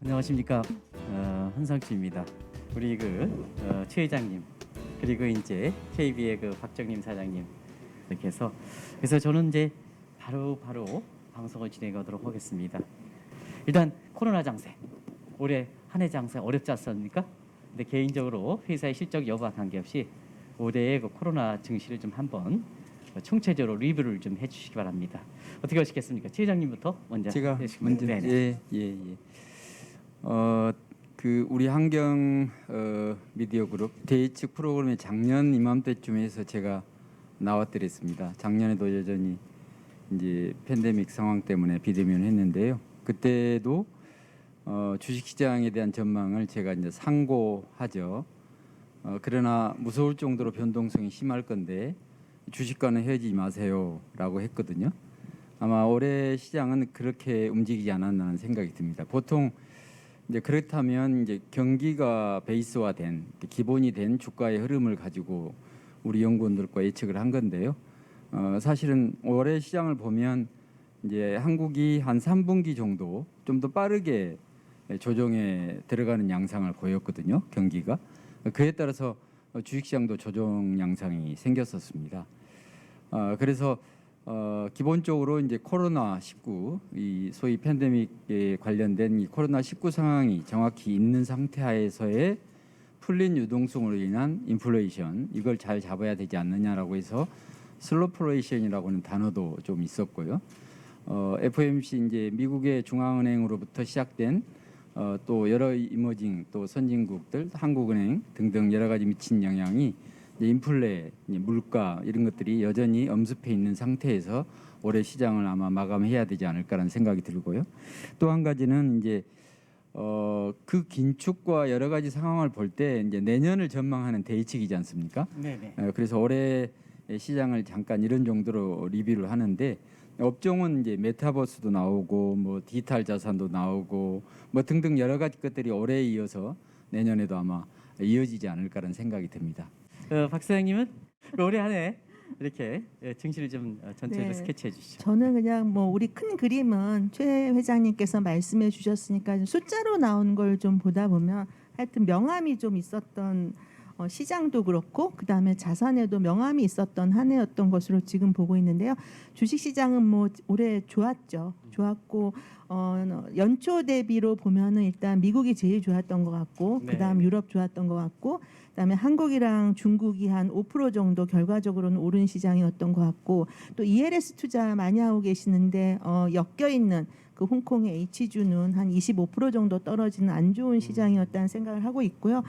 안녕하십니까. 한상주입니다. 우리 최 회장님 그리고 이제 KB의 박정림 사장님 이렇게 해서 그래서 저는 이제 바로 방송을 진행하도록 하겠습니다. 일단 코로나 장세 올해 한 해 장세 어렵지 않습니까? 근데 개인적으로 회사의 실적 여부와 관계없이 올해의 코로나 증시를 좀 한번 총체적으로 리뷰를 좀 해주시기 바랍니다. 어떻게 하시겠습니까? 최 회장님부터 먼저 제가 해주시면 먼저 네. 예. 우리 환경 미디어 그룹 대의측 프로그램에 작년 이맘때쯤 해서 제가 나왔더랬습니다. 작년에도 여전히 이제 팬데믹 상황 때문에 비대면했는데요. 그때도 주식시장에 대한 전망을 제가 이제 상고하죠. 그러나 무서울 정도로 변동성이 심할 건데 주식과는 헤어지지 마세요라고 했거든요. 아마 올해 시장은 그렇게 움직이지 않았나는 생각이 듭니다. 보통 이제 그렇다면 이제 경기가 베이스화된 기본이 된 주가의 흐름을 가지고 우리 연구원들과 예측을 한 건데요. 사실은 올해 시장을 보면 이제 한국이 한 3분기 정도 좀 더 빠르게 조정에 들어가는 양상을 보였거든요. 경기가 그에 따라서 주식시장도 조정 양상이 생겼었습니다. 그래서 기본적으로 이제 코로나19 이 소위 팬데믹에 관련된 이 코로나19 상황이 정확히 있는 상태하에서의 풀린 유동성으로 인한 인플레이션 이걸 잘 잡아야 되지 않느냐라고 해서 슬로플레이션이라고 하는 단어도 좀 있었고요. FOMC 이제 미국의 중앙은행으로부터 시작된 또 여러 이머징 또 선진국들 한국은행 등등 여러 가지 미친 영향이 인플레, 물가 이런 것들이 여전히 엄습해 있는 상태에서 올해 시장을 아마 마감해야 되지 않을까라는 생각이 들고요. 또 한 가지는 이제 그 긴축과 여러 가지 상황을 볼 때 이제 내년을 전망하는 대의측이지 않습니까? 네네. 그래서 올해 시장을 잠깐 이런 정도로 리뷰를 하는데 업종은 이제 메타버스도 나오고 뭐 디지털 자산도 나오고 뭐 등등 여러 가지 것들이 올해에 이어서 내년에도 아마 이어지지 않을까라는 생각이 듭니다. 박 사장님은 올해 한 해 이렇게 증시를 좀 전체적으로 네. 스케치해 주시죠. 저는 그냥 뭐 우리 큰 그림은 최 회장님께서 말씀해 주셨으니까 좀 숫자로 나오는 걸 좀 보다 보면 하여튼 명암이 좀 있었던 시장도 그렇고 그다음에 자산에도 명암이 있었던 한 해였던 것으로 지금 보고 있는데요. 주식시장은 뭐 올해 좋았고 연초 대비로 보면은 일단 미국이 제일 좋았던 것 같고 네. 그다음 유럽 좋았던 것 같고 그다음에 한국이랑 중국이 한 5% 정도 결과적으로는 오른 시장이었던 것 같고 또 ELS 투자 많이 하고 계시는데 엮여 있는 그 홍콩의 H주는 한 25% 정도 떨어지는 안 좋은 시장이었다는 생각을 하고 있고요.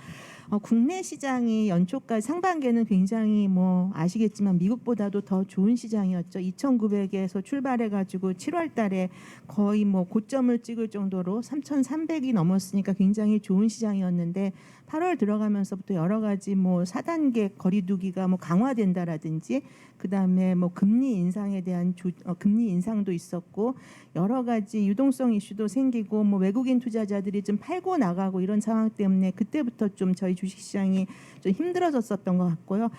국내 시장이 연초까지 상반기에는 굉장히 뭐 아시겠지만 미국보다도 더 좋은 시장이었죠. 2,900에서 출발해가지고 7월달에 거의 뭐 고점을 찍을 정도로 3,300이 넘었으니까 굉장히 좋은 시장이었는데 8월 들어가면서부터 여러 가지 뭐 4단계 거리두기가 뭐 강화된다라든지 그다음에 뭐 금리 인상에 대한 금리 인상도 있었고 여러 가지 유동성 이슈도 생기고 뭐 외국인 투자자들이 좀 팔고 나가고 이런 상황 때문에 그때부터 좀 저희 주식시장이 좀 힘들어졌었던 것 같고요.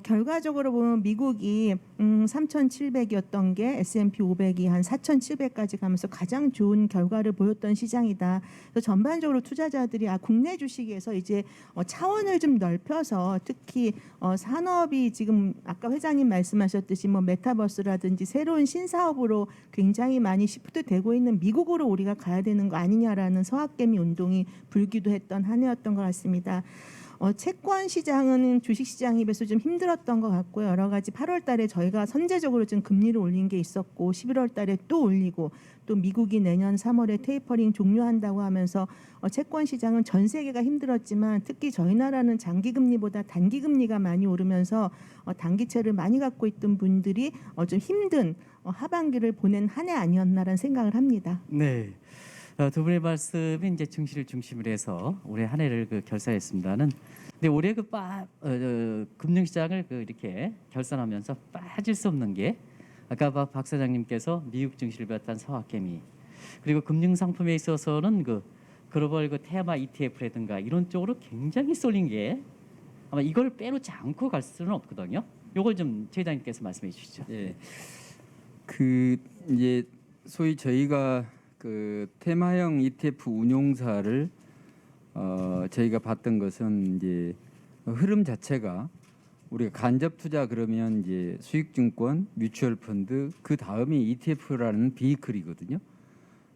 결과적으로 보면 미국이 3,700이었던 게 S&P 500이 한 4,700까지 가면서 가장 좋은 결과를 보였던 시장이다. 그래서 전반적으로 투자자들이 국내 주식에서 이제 차원을 좀 넓혀서 특히 산업이 지금 아까 회장님 말씀하셨듯이 뭐 메타버스라든지 새로운 신사업으로 굉장히 많이 시프트되고 있는 미국으로 우리가 가야 되는 거 아니냐라는 서학개미 운동이 불기도 했던 한 해였던 것 같습니다. 채권 시장은 주식 시장에 비해서 좀 힘들었던 것 같고요. 여러 가지 8월 달에 저희가 선제적으로 좀 금리를 올린 게 있었고 11월 달에 또 올리고 또 미국이 내년 3월에 테이퍼링 종료한다고 하면서 채권 시장은 전 세계가 힘들었지만 특히 저희 나라는 장기 금리보다 단기 금리가 많이 오르면서 단기채를 많이 갖고 있던 분들이 좀 힘든 하반기를 보낸 한 해 아니었나라는 생각을 합니다. 네. 두 분의 말씀이 이제 증시를 중심으로 해서 올해 한 해를 결산했습니다는. 근데 올해 금융시장을 이렇게 결산하면서 빠질 수 없는 게 아까 박 사장님께서 미국 증시를 비롯한 서학개미 그리고 금융 상품에 있어서는 글로벌 테마 ETF라든가 이런 쪽으로 굉장히 쏠린 게 아마 이걸 빼놓지 않고 갈 수는 없거든요. 이걸 좀 최 회장님께서 말씀해 주시죠. 예. 이제 소위 저희가 그 테마형 ETF 운용사를 저희가 봤던 것은 이제 흐름 자체가 우리가 간접 투자 그러면 이제 수익증권, 뮤추얼 펀드 그 다음이 ETF라는 비클이거든요.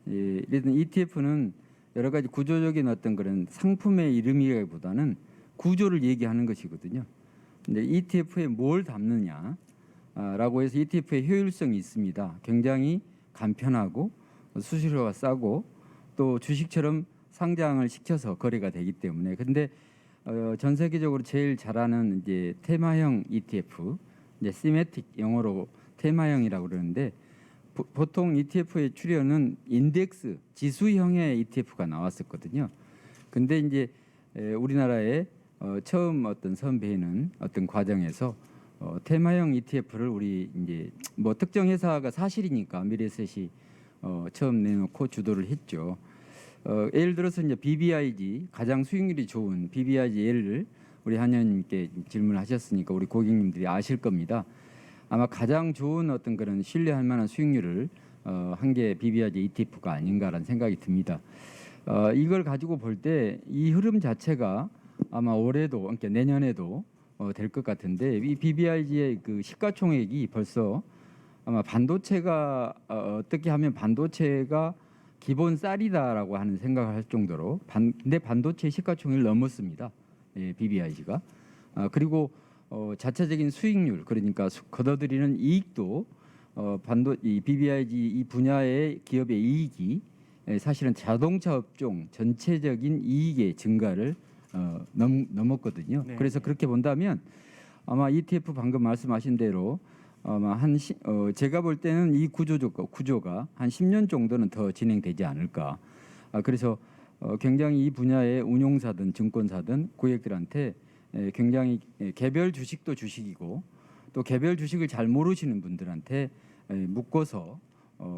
예, 이런 ETF는 여러 가지 구조적인 어떤 그런 상품의 이름이라기보다는 구조를 얘기하는 것이거든요. 근데 ETF에 뭘 담느냐라고 해서 ETF의 효율성이 있습니다. 굉장히 간편하고 수수료가 싸고 또 주식처럼 상장을 시켜서 거래가 되기 때문에 근데 전 세계적으로 제일 잘하는 이제 테마형 ETF, 이제 시메틱 영어로 테마형이라고 그러는데 보통 ETF의 출현은 인덱스 지수형의 ETF가 나왔었거든요. 근데 이제 우리나라에 처음 어떤 선배는 어떤 과정에서 테마형 ETF를 우리 이제 뭐 특정 회사가 사실이니까 미래에셋이 처음 내놓고 주도를 했죠. 예를 들어서 이제 BBIG 가장 수익률이 좋은 BBIG를 우리 한 의원님께 질문하셨으니까 우리 고객님들이 아실 겁니다. 아마 가장 좋은 어떤 그런 신뢰할 만한 수익률을 한 게 BBIG ETF가 아닌가라는 생각이 듭니다. 이걸 가지고 볼 때 이 흐름 자체가 아마 올해도 그러니까 내년에도 될 것 같은데 이 BBIG의 그 시가총액이 벌써 아마 반도체가 어떻게 하면 반도체가 기본 쌀이다라고 하는 생각을 할 정도로 근데 반도체 시가총액을 넘었습니다. 예, BBIG가 그리고 자체적인 수익률 그러니까 걷어들이는 이익도 이 BBIG 이 분야의 기업의 이익이 사실은 자동차 업종 전체적인 이익의 증가를 넘었거든요. 네. 그래서 그렇게 본다면 아마 ETF 방금 말씀하신 대로 아마 제가 볼 때는 이 구조가 한 10년 정도는 더 진행되지 않을까. 그래서 굉장히 이 분야의 운용사든 증권사든 고객들한테 굉장히 개별 주식도 주식이고 또 개별 주식을 잘 모르시는 분들한테 묶어서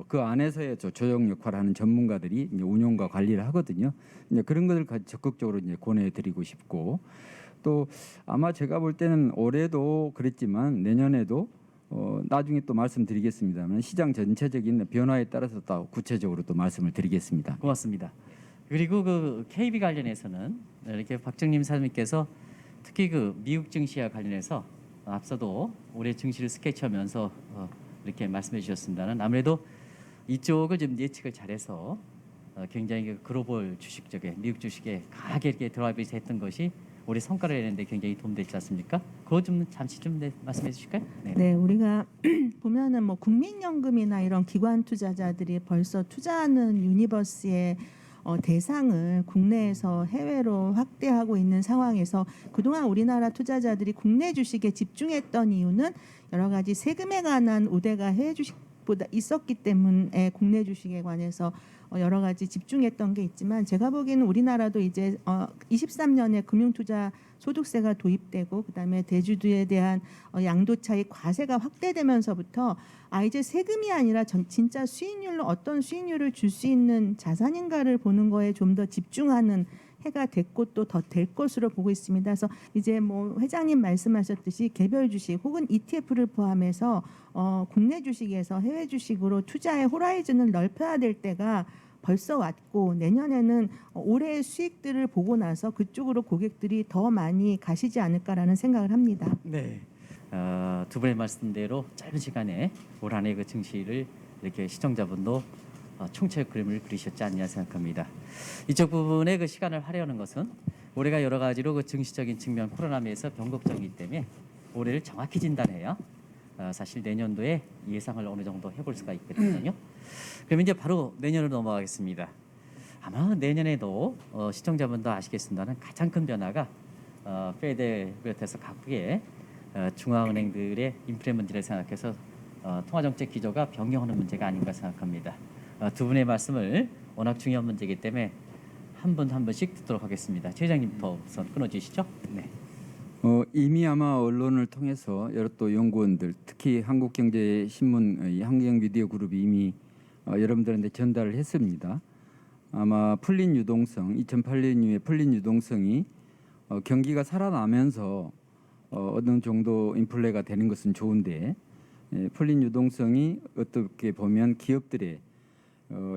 그 안에서의 조정 역할을 하는 전문가들이 이제 운용과 관리를 하거든요. 이제 그런 것을 적극적으로 이제 권해드리고 싶고 또 아마 제가 볼 때는 올해도 그랬지만 내년에도 나중에 또 말씀드리겠습니다만 시장 전체적인 변화에 따라서 또 구체적으로 또 말씀을 드리겠습니다. 고맙습니다. 그리고 그 KB 관련해서는 이렇게 박정림 사장님께서 특히 그 미국 증시와 관련해서 앞서도 올해 증시를 스케치하면서 이렇게 말씀해 주셨습니다는 아무래도 이쪽을 좀 예측을 잘해서 굉장히 그 글로벌 주식 쪽에 미국 주식에 강하게 이렇게 드라이브해서 했던 것이 올해 성과를 내는데 굉장히 도움되지 않습니까? 그거 좀 잠시 좀 말씀해 주실까요? 네. 네, 우리가 보면은 뭐 국민연금이나 이런 기관 투자자들이 벌써 투자하는 유니버스의 대상을 국내에서 해외로 확대하고 있는 상황에서 그동안 우리나라 투자자들이 국내 주식에 집중했던 이유는 여러 가지 세금에 관한 우대가 해외 주식보다 있었기 때문에 국내 주식에 관해서 여러 가지 집중했던 게 있지만 제가 보기에는 우리나라도 이제 23년에 금융투자 소득세가 도입되고 그다음에 대주주에 대한 양도차익 과세가 확대되면서부터 이제 세금이 아니라 진짜 수익률로 어떤 수익률을 줄 수 있는 자산인가를 보는 거에 좀 더 집중하는 해가 됐고 또 더 될 것으로 보고 있습니다. 그래서 이제 뭐 회장님 말씀하셨듯이 개별 주식 혹은 ETF를 포함해서 국내 주식에서 해외 주식으로 투자의 호라이즌을 넓혀야 될 때가 벌써 왔고 내년에는 올해의 수익들을 보고 나서 그쪽으로 고객들이 더 많이 가시지 않을까라는 생각을 합니다. 네. 두 분의 말씀대로 짧은 시간에 올 한해 그 증시를 이렇게 시청자분도 총체적 그림을 그리셨지 않냐 생각합니다. 이쪽 부분에 그 시간을 하려는 것은 올해가 여러 가지로 그 증시적인 측면 코로나면서 변곡점이기 때문에 올해를 정확히 진단해야 사실 내년도에 예상을 어느 정도 해볼 수가 있거든요. 그럼 이제 바로 내년으로 넘어가겠습니다. 아마 내년에도 시청자분도 아시겠습니다만 가장 큰 변화가 페드를 비롯해서 각국의 중앙은행들의 인플레 문제를 생각해서 통화정책 기조가 변경하는 문제가 아닌가 생각합니다. 두 분의 말씀을 워낙 중요한 문제이기 때문에 한 분 한 분씩 듣도록 하겠습니다. 최 회장님부터 우선 끊어주시죠. 네. 이미 아마 언론을 통해서 여러 또 연구원들 특히 한국경제신문 한경미디어그룹이 이미 여러분들한테 전달을 했습니다. 아마 풀린 유동성 2008년 이후에 풀린 유동성이 경기가 살아나면서 어느 정도 인플레가 되는 것은 좋은데 풀린 유동성이 어떻게 보면 기업들의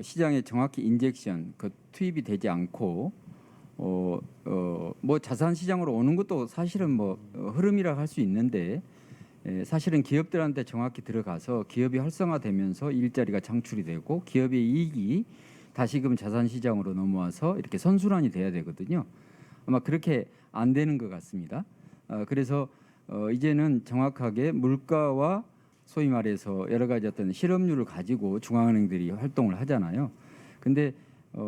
시장에 정확히 인젝션 그 투입이 되지 않고 뭐 자산 시장으로 오는 것도 사실은 뭐 흐름이라 할 수 있는데 사실은 기업들한테 정확히 들어가서 기업이 활성화되면서 일자리가 창출이 되고 기업의 이익이 다시금 자산 시장으로 넘어와서 이렇게 선순환이 돼야 되거든요. 아마 그렇게 안 되는 것 같습니다. 그래서 이제는 정확하게 물가와 소위 말해서 여러 가지 어떤 실업률을 가지고 중앙은행들이 활동을 하잖아요. 근데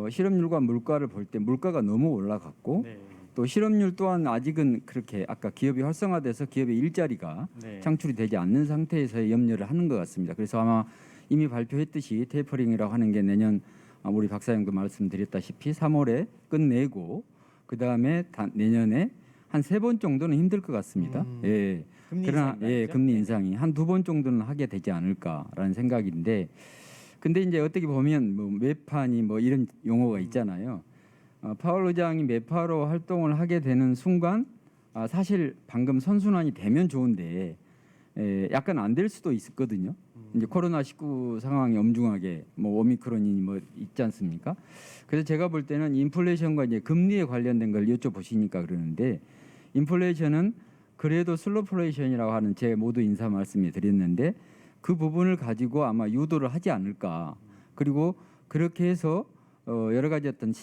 실업률과 물가를 볼 때 물가가 너무 올라갔고 네. 또 실업률 또한 아직은 그렇게 아까 기업이 활성화돼서 기업의 일자리가 네. 창출이 되지 않는 상태에서의 염려를 하는 것 같습니다. 그래서 아마 이미 발표했듯이 테이퍼링이라고 하는 게 내년 우리 박사님도 말씀드렸다시피 3월에 끝내고 그 다음에 내년에 한 3번 정도는 힘들 것 같습니다. 예. 금리 그러나 인상이 예, 말이죠. 금리 네. 인상이 한 2번 정도는 하게 되지 않을까라는 생각인데, 근데 이제 어떻게 보면 뭐 매판이 뭐 이런 용어가 있잖아요. 파월 의장이 매파로 활동을 하게 되는 순간 사실 방금 선순환이 되면 좋은데 약간 안 될 수도 있었거든요. 이제 코로나19 상황이 엄중하게 뭐 오미크론이 뭐 있지 않습니까? 그래서 제가 볼 때는 인플레이션과 이제 금리에 관련된 걸 여쭤보시니까 그러는데, 인플레이션은 그래도 슬로플레이션이라고 하는 제 모두 인사 말씀을 드렸는데 그 부분을 가지고 아마 유도를 하지 않을까. 그리고 그렇게 해서 여러 가지 어떤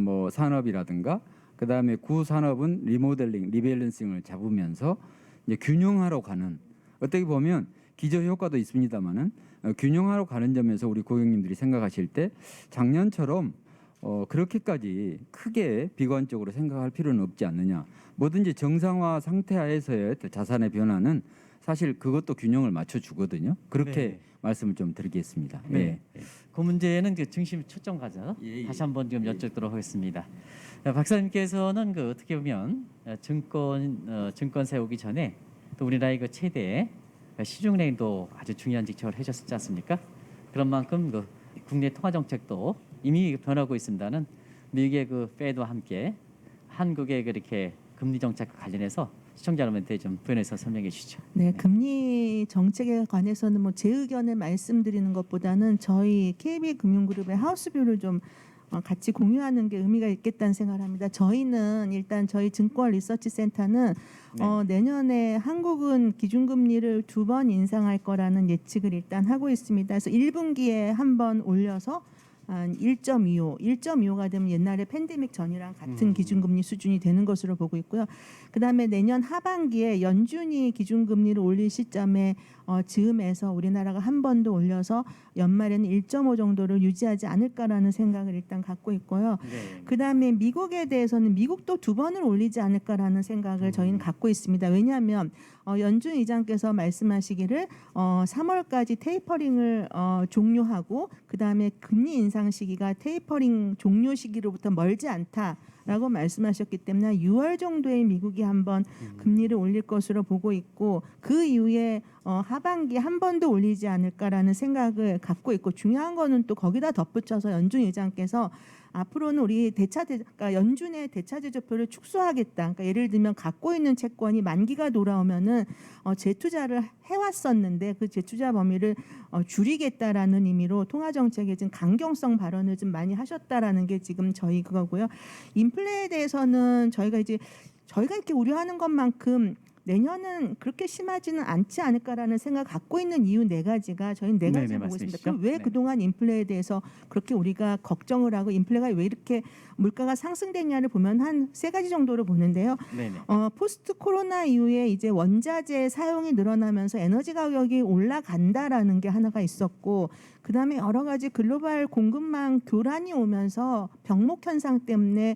뭐 산업이라든가 그 다음에 구산업은 리모델링, 리밸런싱을 잡으면서 이제 균형하러 가는, 어떻게 보면 기저 효과도 있습니다만은 균형하러 가는 점에서 우리 고객님들이 생각하실 때 작년처럼 그렇게까지 크게 비관적으로 생각할 필요는 없지 않느냐. 뭐든지 정상화 상태하에서의 자산의 변화는 사실 그것도 균형을 맞춰주거든요. 그렇게 네. 말씀을 좀 드리겠습니다. 네. 그 문제는 그 중심 초점 가져 예, 예. 다시 한번 좀 여쭙도록 하겠습니다. 박사님께서는 그 어떻게 보면 증권 세우기 전에 또 우리나라의 그 최대 시중은행도 아주 중요한 직책을 해줬지 않습니까? 그런 만큼 그 국내 통화 정책도 이미 변하고 있습니다는 미국의 그 페드와 함께 한국의 그렇게 금리 정책과 관련해서 시청자 여러분한테 좀 부연해서 설명해 주시죠. 네, 금리 정책에 관해서는 뭐 제 의견을 말씀드리는 것보다는 저희 KB금융그룹의 하우스뷰를 좀 같이 공유하는 게 의미가 있겠다는 생각을 합니다. 저희는 일단 저희 증권 리서치 센터는 네. 내년에 한국은 기준금리를 2번 인상할 거라는 예측을 일단 하고 있습니다. 그래서 1분기에 한 번 올려서 한 1.25가 되면 옛날에 팬데믹 전이랑 같은 기준금리 수준이 되는 것으로 보고 있고요. 그다음에 내년 하반기에 연준이 기준금리를 올릴 시점에 즈음에서 우리나라가 한 번 더 올려서 연말에는 1.5 정도를 유지하지 않을까라는 생각을 일단 갖고 있고요. 네. 그다음에 미국에 대해서는 미국도 2번을 올리지 않을까라는 생각을 저희는 갖고 있습니다. 왜냐하면 연준 의장께서 말씀하시기를 3월까지 테이퍼링을 종료하고 그다음에 금리 인상 시기가 테이퍼링 종료 시기로부터 멀지 않다라고 말씀하셨기 때문에 6월 정도에 미국이 한번 금리를 올릴 것으로 보고 있고 그 이후에 하반기에 한 번 더 올리지 않을까라는 생각을 갖고 있고, 중요한 거는 또 거기다 덧붙여서 연준 의장께서 앞으로는 우리 그러니까 연준의 대차제조표를 축소하겠다. 그러니까 예를 들면 갖고 있는 채권이 만기가 돌아오면은 재투자를 해왔었는데 그 재투자 범위를 줄이겠다라는 의미로 통화정책에 좀 강경성 발언을 좀 많이 하셨다라는 게 지금 저희 그거고요. 인플레에 대해서는 저희가 이렇게 우려하는 것만큼 내년은 그렇게 심하지는 않지 않을까라는 생각을 갖고 있는 이유 4가지가 저희는 4가지 네네, 보고 있습니다. 말씀해 그럼 왜 주시죠. 그동안 인플레에 대해서 그렇게 우리가 걱정을 하고 인플레가 왜 이렇게 물가가 상승됐냐를 보면 한 3가지 정도로 보는데요. 네네. 포스트 코로나 이후에 이제 원자재 사용이 늘어나면서 에너지 가격이 올라간다라는 게 하나가 있었고, 그다음에 여러 가지 글로벌 공급망 교란이 오면서 병목 현상 때문에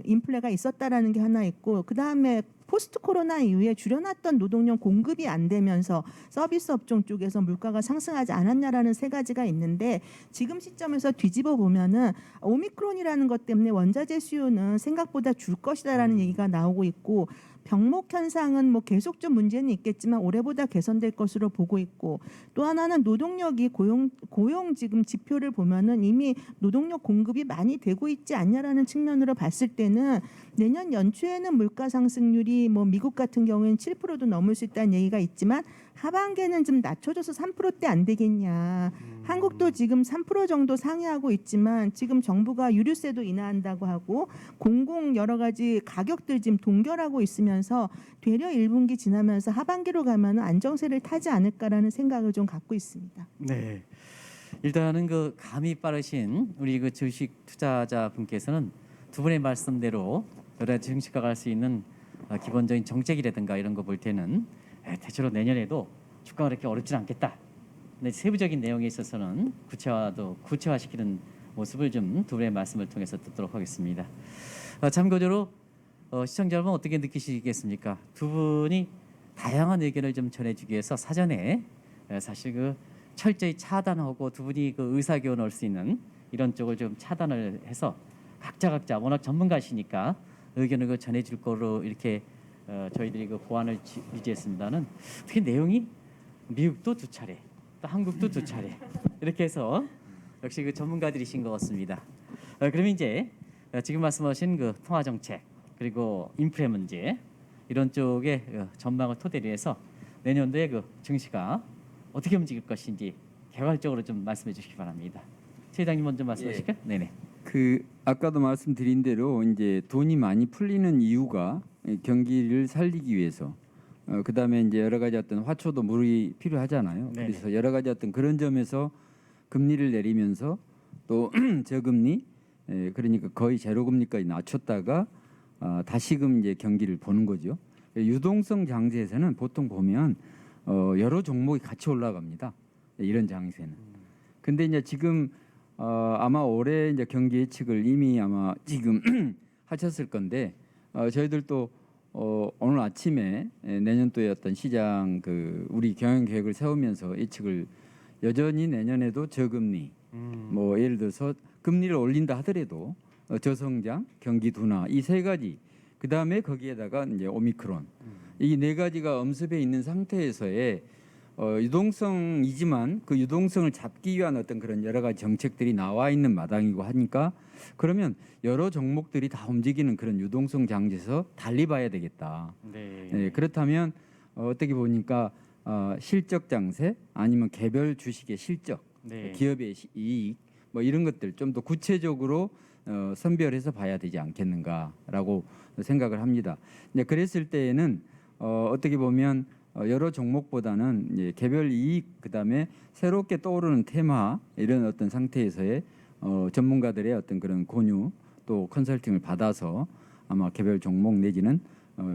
인플레가 있었다라는 게 하나 있고, 그다음에 포스트 코로나 이후에 줄여놨던 노동력 공급이 안 되면서 서비스 업종 쪽에서 물가가 상승하지 않았냐라는 3가지가 있는데, 지금 시점에서 뒤집어 보면은 오미크론이라는 것 때문에 원자재 수요는 생각보다 줄 것이다라는 얘기가 나오고 있고, 병목 현상은 뭐 계속 좀 문제는 있겠지만 올해보다 개선될 것으로 보고 있고, 또 하나는 노동력이 고용 지금 지표를 보면은 이미 노동력 공급이 많이 되고 있지 않냐라는 측면으로 봤을 때는 내년 연초에는 물가 상승률이 대비 뭐 미국 같은 경우에는 7%도 넘을 수 있다는 얘기가 있지만 하반기에는 좀 낮춰져서 3%대 안 되겠냐. 한국도 지금 3% 정도 상회하고 있지만 지금 정부가 유류세도 인하한다고 하고 공공 여러 가지 가격들 지금 동결하고 있으면서 되려 1분기 지나면서 하반기로 가면 안정세를 타지 않을까라는 생각을 좀 갖고 있습니다. 네. 일단은 그 감이 빠르신 우리 그 주식 투자자 분께서는 두 분의 말씀대로 여러 가지 증시가 갈 수 있는 기본적인 정책이라든가 이런 거 볼 때는 대체로 내년에도 주가가 그렇게 어렵진 않겠다. 근데 세부적인 내용에 있어서는 구체화시키는 모습을 좀 두 분의 말씀을 통해서 듣도록 하겠습니다. 참고적으로 시청자 여러분 어떻게 느끼시겠습니까? 두 분이 다양한 의견을 좀 전해주기 위해서 사전에 사실 그 철저히 차단하고 두 분이 그 의사교환을 할 수 있는 이런 쪽을 좀 차단을 해서 각자 워낙 전문가시니까 의견을 그 전해줄 거로 이렇게 저희들이 그 보안을 유지했습니다는 특히 내용이 미국도 2차례, 또 한국도 2차례 이렇게 해서 역시 그 전문가들이신 것 같습니다. 그러면 이제 지금 말씀하신 그 통화 정책 그리고 인프레 문제 이런 쪽의 전망을 토대로 해서 내년도에 그 증시가 어떻게 움직일 것인지 개괄적으로 좀 말씀해 주시기 바랍니다. 최 회장님 먼저 말씀하실까요? 네네. 그 아까도 말씀드린 대로 이제 돈이 많이 풀리는 이유가 경기를 살리기 위해서 그다음에 이제 여러 가지 어떤 화초도 물이 필요하잖아요. 네네. 그래서 여러 가지 어떤 그런 점에서 금리를 내리면서 또 저금리 그러니까 거의 제로금리까지 낮췄다가 다시금 이제 경기를 보는 거죠. 유동성 장세에서는 보통 보면 여러 종목이 같이 올라갑니다. 이런 장세는. 근데 이제 지금 아마 올해 이제 경기 예측을 이미 아마 지금 하셨을 건데 저희들도 오늘 아침에 내년도의 어떤 시장 그 우리 경영 계획을 세우면서 예측을 여전히 내년에도 저금리 뭐 예를 들어서 금리를 올린다 하더라도 저성장, 경기 둔화 이 세 가지 그 다음에 거기에다가 이제 오미크론 이 네 가지가 엄습해 있는 상태에서의 유동성이지만 그 유동성을 잡기 위한 어떤 그런 여러 가지 정책들이 나와 있는 마당이고 하니까 그러면 여러 종목들이 다 움직이는 그런 유동성 장세에서 달리 봐야 되겠다. 네. 그렇다면 어떻게 보니까 실적 장세 아니면 개별 주식의 실적, 네. 기업의 이익 뭐 이런 것들 좀 더 구체적으로 선별해서 봐야 되지 않겠는가라고 생각을 합니다. 이제 그랬을 때에는 어떻게 보면 여러 종목보다는 이제 개별 이익 그다음에 새롭게 떠오르는 테마 이런 어떤 상태에서의 전문가들의 어떤 그런 권유 또 컨설팅을 받아서 아마 개별 종목 내지는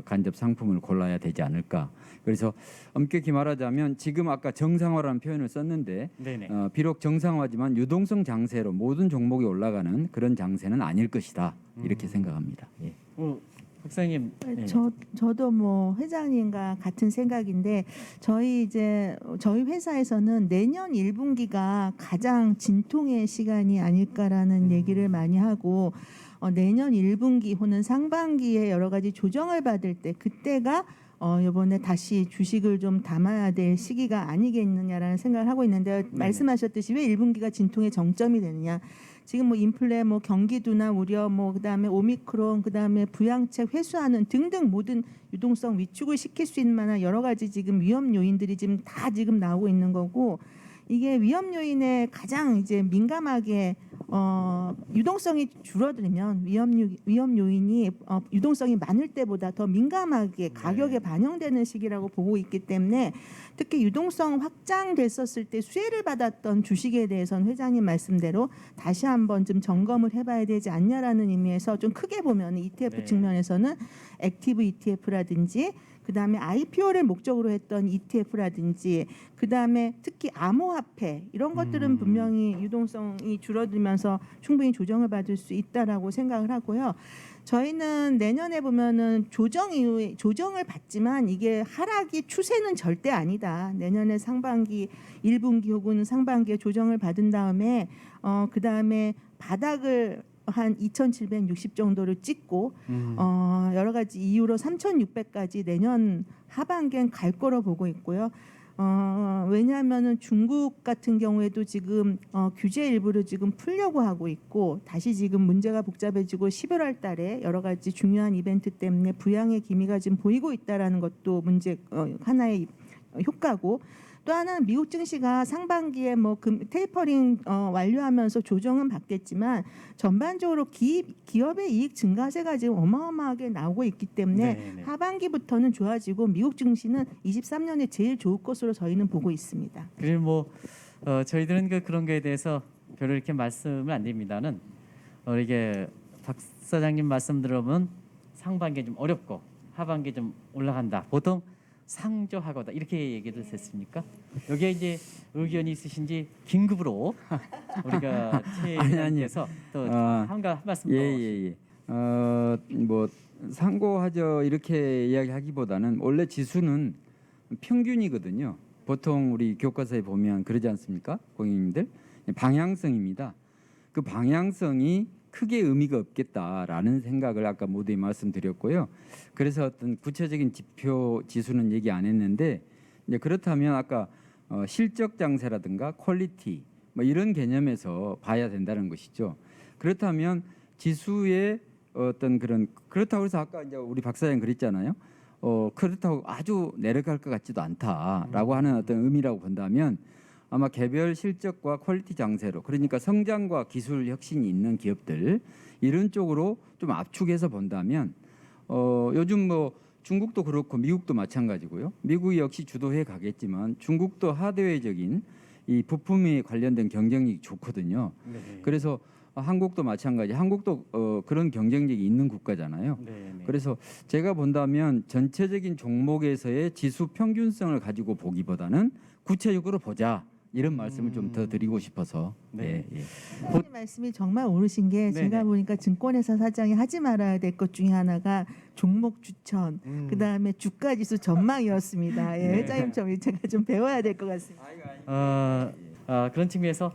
간접 상품을 골라야 되지 않을까. 그래서 엄격히 말하자면 지금 아까 정상화라는 표현을 썼는데 네네. 비록 정상화지만 유동성 장세로 모든 종목이 올라가는 그런 장세는 아닐 것이다. 이렇게 생각합니다. 예. 박사님. 네. 저도 뭐 회장님과 같은 생각인데 저희 회사에서는 내년 1분기가 가장 진통의 시간이 아닐까라는 얘기를 많이 하고 내년 1분기 혹은 상반기에 여러 가지 조정을 받을 때 그때가 이번에 다시 주식을 좀 담아야 될 시기가 아니겠느냐라는 생각을 하고 있는데 말씀하셨듯이 왜 1분기가 진통의 정점이 되느냐. 지금 뭐 인플레, 뭐 경기 둔화 우려, 뭐 그다음에 오미크론, 그다음에 부양책 회수하는 등등 모든 유동성 위축을 시킬 수 있는 만한 여러 가지 지금 위험 요인들이 지금 나오고 있는 거고 이게 위험 요인에 가장 이제 민감하게 유동성이 줄어들면 위험 요인이 유동성이 많을 때보다 더 민감하게 가격에 반영되는 시기라고 보고 있기 때문에 특히 유동성 확장됐었을 때 수혜를 받았던 주식에 대해서는 회장님 말씀대로 다시 한번 좀 점검을 해봐야 되지 않냐라는 의미에서 좀 크게 보면 ETF 네. 측면에서는 액티브 ETF라든지 그다음에 IPO를 목적으로 했던 ETF라든지 그다음에 특히 암호화폐 이런 것들은 분명히 유동성이 줄어들면서 충분히 조정을 받을 수 있다라고 생각을 하고요. 저희는 내년에 보면은 조정 이후에 조정을 받지만 이게 하락이 추세는 절대 아니다. 내년에 상반기 1분기 혹은 상반기에 조정을 받은 다음에 그다음에 바닥을 한 2,760 정도를 찍고 여러 가지 이유로 3,600까지 내년 하반기엔 갈 거로 보고 있고요. 왜냐하면은 중국 같은 경우에도 지금 규제 일부를 지금 풀려고 하고 있고 다시 지금 문제가 복잡해지고 11월 달에 여러 가지 중요한 이벤트 때문에 부양의 기미가 지금 보이고 있다라는 것도 문제 하나의 효과고 또 하나는 미국 증시가 상반기에 뭐 테이퍼링 완료하면서 조정은 받겠지만 전반적으로 기업의 이익 증가세가 지금 어마어마하게 나오고 있기 때문에 네네. 하반기부터는 좋아지고 미국 증시는 23년에 제일 좋을 것으로 저희는 보고 있습니다. 그리고 뭐 저희들은 그런 거에 대해서 별로 이렇게 말씀을 안 드립니다는 이게 박 사장님 말씀 들어보면 상반기 좀 어렵고 하반기 좀 올라간다. 보통 상조하거다 이렇게 얘기를 했습니까? 여기에 이제 의견이 있으신지 긴급으로 우리가 최 회장님께서 또 한 말씀 더. 예예예. 뭐 상고하죠 이렇게 이야기하기보다는 원래 지수는 평균이거든요. 보통 우리 교과서에 보면 그러지 않습니까, 고객님들? 방향성입니다. 그 방향성이 크게 의미가 없겠다라는 생각을 아까 모두에 말씀드렸고요. 그래서 어떤 구체적인 지표 지수는 얘기 안 했는데 이제 그렇다면 아까 실적 장세라든가 퀄리티 뭐 이런 개념에서 봐야 된다는 것이죠. 그렇다면 지수의 어떤 그렇다고 해서 아까 이제 우리 박 사장 그랬잖아요. 그렇다고 아주 내려갈 것 같지도 않다라고 하는 어떤 의미라고 본다면 아마 개별 실적과 퀄리티 장세로 그러니까 성장과 기술 혁신이 있는 기업들 이런 쪽으로 좀 압축해서 본다면 요즘 뭐 중국도 그렇고 미국도 마찬가지고요. 미국이 역시 주도해 가겠지만 중국도 하드웨어적인 이 부품에 관련된 경쟁력이 좋거든요. 네. 그래서 한국도 마찬가지. 한국도 그런 경쟁력이 있는 국가잖아요. 네. 그래서 제가 본다면 전체적인 종목에서의 지수 평균성을 가지고 보기보다는 구체적으로 보자. 이런 말씀을 좀 더 드리고 싶어서. 네. 예, 예. 사장님 말씀이 정말 옳으신 게 네네. 제가 보니까 증권회사 사장이 하지 말아야 될 것 중에 하나가 종목 추천, 그다음에 주가 지수 전망이었습니다. 예, 네. 회장님처럼 제가 좀 배워야 될 것 같습니다. 그런 측면에서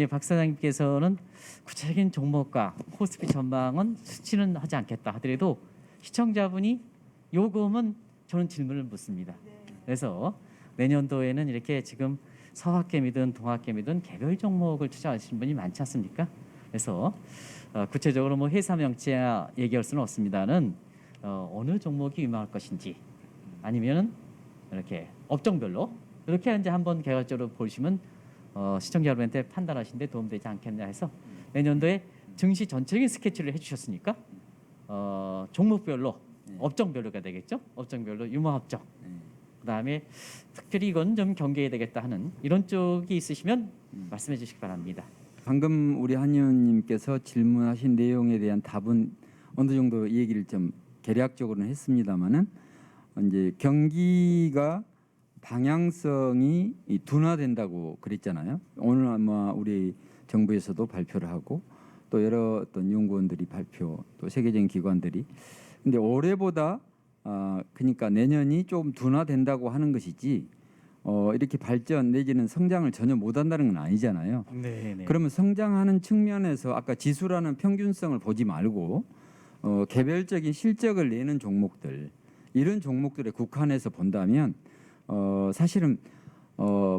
박 사장님께서는 구체적인 종목과 코스피 전망은 수치는 하지 않겠다 하더라도 시청자분이 요금은 저는 질문을 묻습니다. 그래서 내년도에는 이렇게 지금 서학개미든 동학개미든 개별 종목을 투자하시는 분이 많지 않습니까? 그래서 구체적으로 뭐 회사 명치야 얘기할 수는 없습니다는 어느 종목이 유망할 것인지 아니면은 이렇게 업종별로 이렇게 이제 한번 개괄적으로 보시면 시청자 여러분한테 판단하시는데 도움되지 않겠냐 해서 내년도에 증시 전체적인 스케치를 해주셨으니까 종목별로 업종별로가 되겠죠. 업종별로 유망업종. 그다음에 특별히 이건 좀 경계해야 되겠다 하는 이런 쪽이 있으시면 말씀해 주시기 바랍니다. 방금 우리 한 의원님께서 질문하신 내용에 대한 답은 어느 정도 이 얘기를 좀 개략적으로는 했습니다만은 이제 경기가 방향성이 둔화된다고 그랬잖아요. 오늘 아마 우리 정부에서도 발표를 하고 또 여러 어떤 연구원들이 발표, 또 세계적인 기관들이. 근데 올해보다 그러니까 내년이 좀 둔화된다고 하는 것이지 이렇게 발전 내지는 성장을 전혀 못한다는 건 아니잖아요. 네. 그러면 성장하는 측면에서 아까 지수라는 평균성을 보지 말고 개별적인 실적을 내는 종목들 이런 종목들에 국한해서 본다면 사실은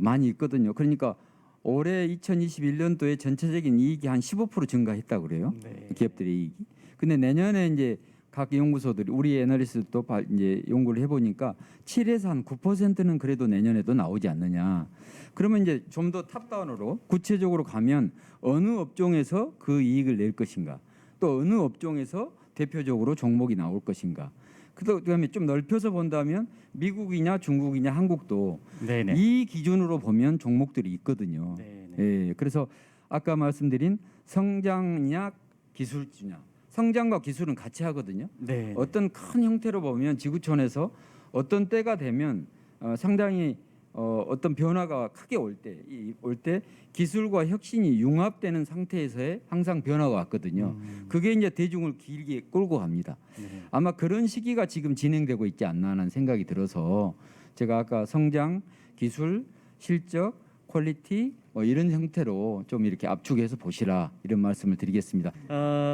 많이 있거든요. 그러니까 올해 2021년도에 전체적인 이익이 한 15% 증가했다고 그래요. 네. 기업들의 이익이. 근데 내년에 이제 각 연구소들이 우리 애널리스트도 이제 연구를 해보니까 7에서 한 9%는 그래도 내년에도 나오지 않느냐. 그러면 이제 좀 더 탑다운으로 구체적으로 가면 어느 업종에서 그 이익을 낼 것인가, 또 어느 업종에서 대표적으로 종목이 나올 것인가. 그다음에 좀 넓혀서 본다면 미국이냐 중국이냐 한국도 네네. 이 기준으로 보면 종목들이 있거든요. 네네. 예, 그래서 아까 말씀드린 성장이냐 기술주냐. 성장과 기술은 같이 하거든요. 네. 어떤 큰 형태로 보면 지구촌에서 어떤 때가 되면 상당히 어떤 변화가 크게 올 때 기술과 혁신이 융합되는 상태에서의 항상 변화가 왔거든요. 그게 이제 대중을 길게 끌고 갑니다. 네. 아마 그런 시기가 지금 진행되고 있지 않나 하는 생각이 들어서 제가 아까 성장, 기술, 실적, 퀄리티 뭐 이런 형태로 좀 이렇게 압축해서 보시라 이런 말씀을 드리겠습니다.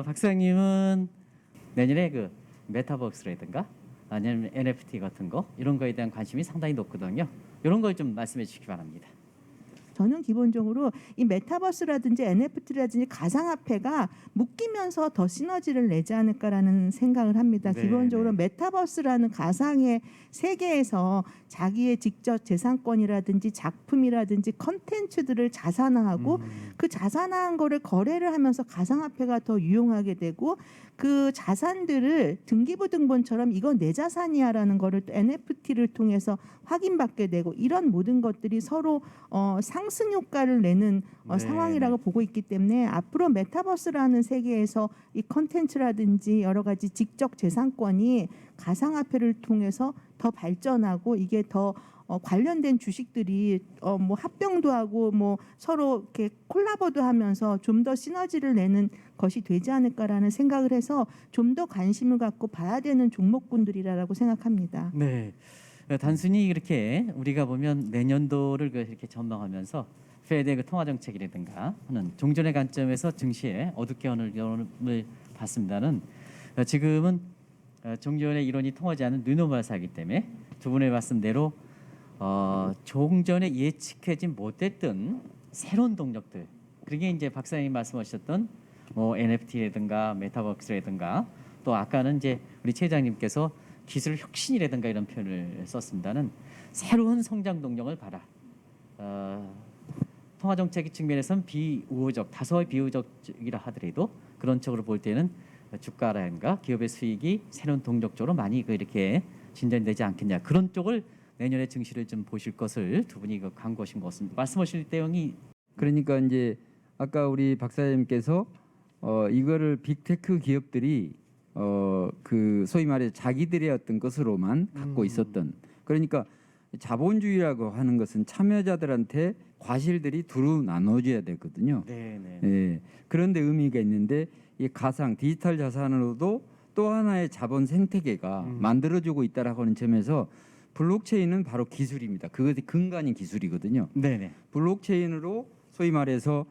박사님은 내년에 그 메타버스라든가 아니면 NFT 같은 거 이런 거에 대한 관심이 상당히 높거든요. 이런 걸 좀 말씀해 주시기 바랍니다. 저는 기본적으로 이 메타버스라든지 NFT라든지 가상화폐가 묶이면서 더 시너지를 내지 않을까라는 생각을 합니다. 네, 기본적으로 네. 메타버스라는 가상의 세계에서 자기의 직접 재산권이라든지 작품이라든지 컨텐츠들을 자산화하고 그 자산화한 거를 거래를 하면서 가상화폐가 더 유용하게 되고 그 자산들을 등기부등본처럼 이건 내 자산이야라는 거를 또 NFT를 통해서 확인받게 되고 이런 모든 것들이 서로 상승 효과를 내는 네, 상황이라고 네. 보고 있기 때문에 앞으로 메타버스라는 세계에서 이 컨텐츠라든지 여러 가지 직접 재산권이 가상화폐를 통해서 더 발전하고 이게 더 관련된 주식들이 뭐 합병도 하고 뭐 서로 이렇게 콜라보도 하면서 좀 더 시너지를 내는 것이 되지 않을까라는 생각을 해서 좀 더 관심을 갖고 봐야 되는 종목군들이라고 생각합니다. 네. 단순히 이렇게 우리가 보면 내년도를 이렇게 전망하면서 페드의 그 통화 정책이라든가 하는 종전의 관점에서 증시에 어둡게 오는 여론을 봤습니다는 지금은 종전의 이론이 통하지 않는 뉴노멀사이기 때문에 두 분의 말씀대로 종전에 예측하지 못했던 새로운 동력들 그게 이제 박사님이 말씀하셨던 뭐 NFT라든가 메타버스라든가 또 아까는 이제 우리 최 회장님께서 기술 혁신이라든가 이런 표현을 썼습니다는 새로운 성장 동력을 봐라. 통화 정책 측면에서는 비우호적, 다소 비우호적이라 하더라도 그런 쪽으로 볼 때는 주가라든가 기업의 수익이 새로운 동력 쪽으로 많이 이렇게 진전되지 않겠냐. 그런 쪽을 내년에 증시를 좀 보실 것을 두 분이 강구하신 것 같습니다. 말씀하실 내용이 그러니까 이제 아까 우리 박사님께서 이거를 빅테크 기업들이 그 소위 말해 자기들의 어떤 것으로만 갖고 있었던 그러니까 자본주의라고 하는 것은 참여자들한테 과실들이 두루 나눠줘야 되거든요. 네네. 예, 그런데 의미가 있는데 이 가상 디지털 자산으로도 또 하나의 자본 생태계가 만들어지고 있다라고 하는 점에서 블록체인은 바로 기술입니다. 그것이 근간인 기술이거든요. 네네. 블록체인으로 소위 말해서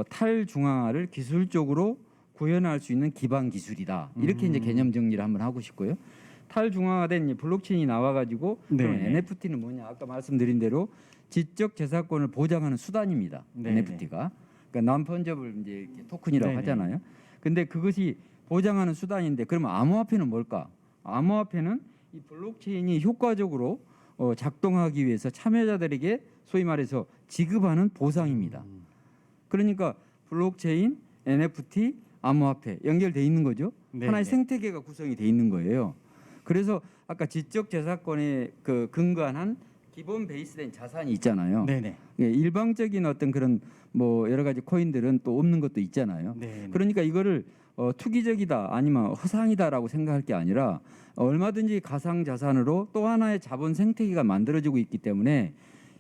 탈중앙화를 기술적으로 구현할 수 있는 기반 기술이다. 이렇게 이제 개념 정리를 한번 하고 싶고요. 탈중앙화된 이 블록체인이 나와가지고 그럼 네네. NFT는 뭐냐? 아까 말씀드린 대로 지적 재산권을 보장하는 수단입니다. 네네. NFT가 그러니까 non-fungible 이제 이렇게 토큰이라고 네네. 하잖아요. 근데 그것이 보장하는 수단인데 그러면 암호화폐는 뭘까? 암호화폐는 이 블록체인이 효과적으로 작동하기 위해서 참여자들에게 소위 말해서 지급하는 보상입니다. 그러니까 블록체인, NFT, 암호화폐 연결돼 있는 거죠. 네네. 하나의 생태계가 구성이 돼 있는 거예요. 그래서 아까 지적 재산권에 그 근간한 기본 베이스된 자산이 있잖아요. 네네. 예, 일방적인 어떤 그런 뭐 여러 가지 코인들은 또 없는 것도 있잖아요. 네네. 그러니까 이거를 투기적이다 아니면 허상이다라고 생각할 게 아니라 얼마든지 가상 자산으로 또 하나의 자본 생태계가 만들어지고 있기 때문에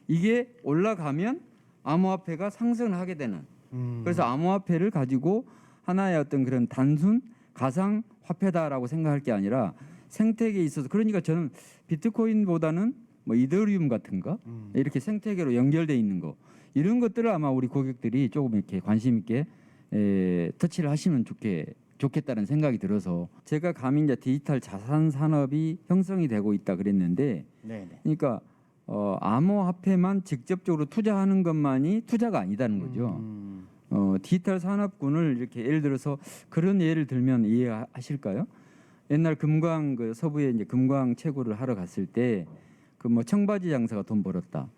이게 올라가면 암호화폐가 상승을 하게 되는 그래서 암호화폐를 가지고 하나의 어떤 그런 단순 가상 화폐다라고 생각할 게 아니라 생태계에 있어서 그러니까 저는 비트코인보다는 뭐 이더리움 같은 거 이렇게 생태계로 연결돼 있는 거 이런 것들을 아마 우리 고객들이 조금 이렇게 관심 있게 터치를 하시면 좋겠다는 생각이 들어서 제가 감히 이제 디지털 자산 산업이 형성이 되고 있다 그랬는데 네네. 그러니까 암호화폐만 직접적으로 투자하는 것만이 투자가 아니다는 거죠. 디지털 산업군을 이렇게 예를 들어서 그런 예를 들면 이해하실까요? 옛날 금광 그 서부에 이제 금광 채굴을 하러 갔을 때 그 뭐 청바지 장사가 돈 벌었다.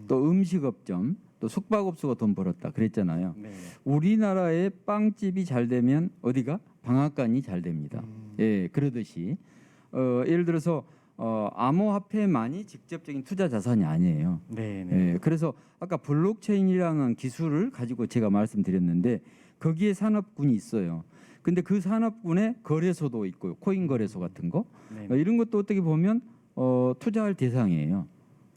또 음식업점, 또 숙박업소가 돈 벌었다. 그랬잖아요. 네네. 우리나라의 빵집이 잘 되면 어디가 방앗간이 잘 됩니다. 예, 그러듯이 예를 들어서 암호화폐만이 직접적인 투자 자산이 아니에요. 네네. 예, 그래서 아까 블록체인이라는 기술을 가지고 제가 말씀드렸는데 거기에 산업군이 있어요. 근데 그 산업군에 거래소도 있고요. 코인 거래소 같은 거 네네. 이런 것도 어떻게 보면 투자할 대상이에요.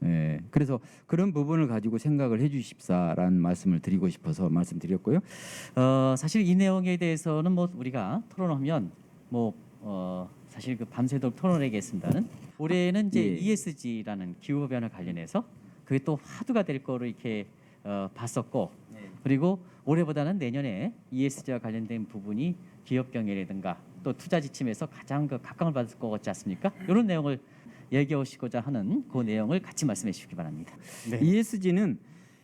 예, 그래서 그런 부분을 가지고 생각을 해주십사라는 말씀을 드리고 싶어서 말씀드렸고요. 사실 이 내용에 대해서는 뭐 우리가 토론하면 뭐 사실 그 밤새도록 토론하겠습니다는 올해는 이제 예. ESG라는 기후 변화 관련해서 그게 또 화두가 될 거로 이렇게 봤었고 그리고 올해보다는 내년에 ESG와 관련된 부분이 기업 경영이라든가 또 투자 지침에서 가장 그 각광을 받을 것 같지 않습니까? 이런 내용을 얘기하시고자 하는 그 내용을 같이 말씀해 주시기 바랍니다. 네. ESG는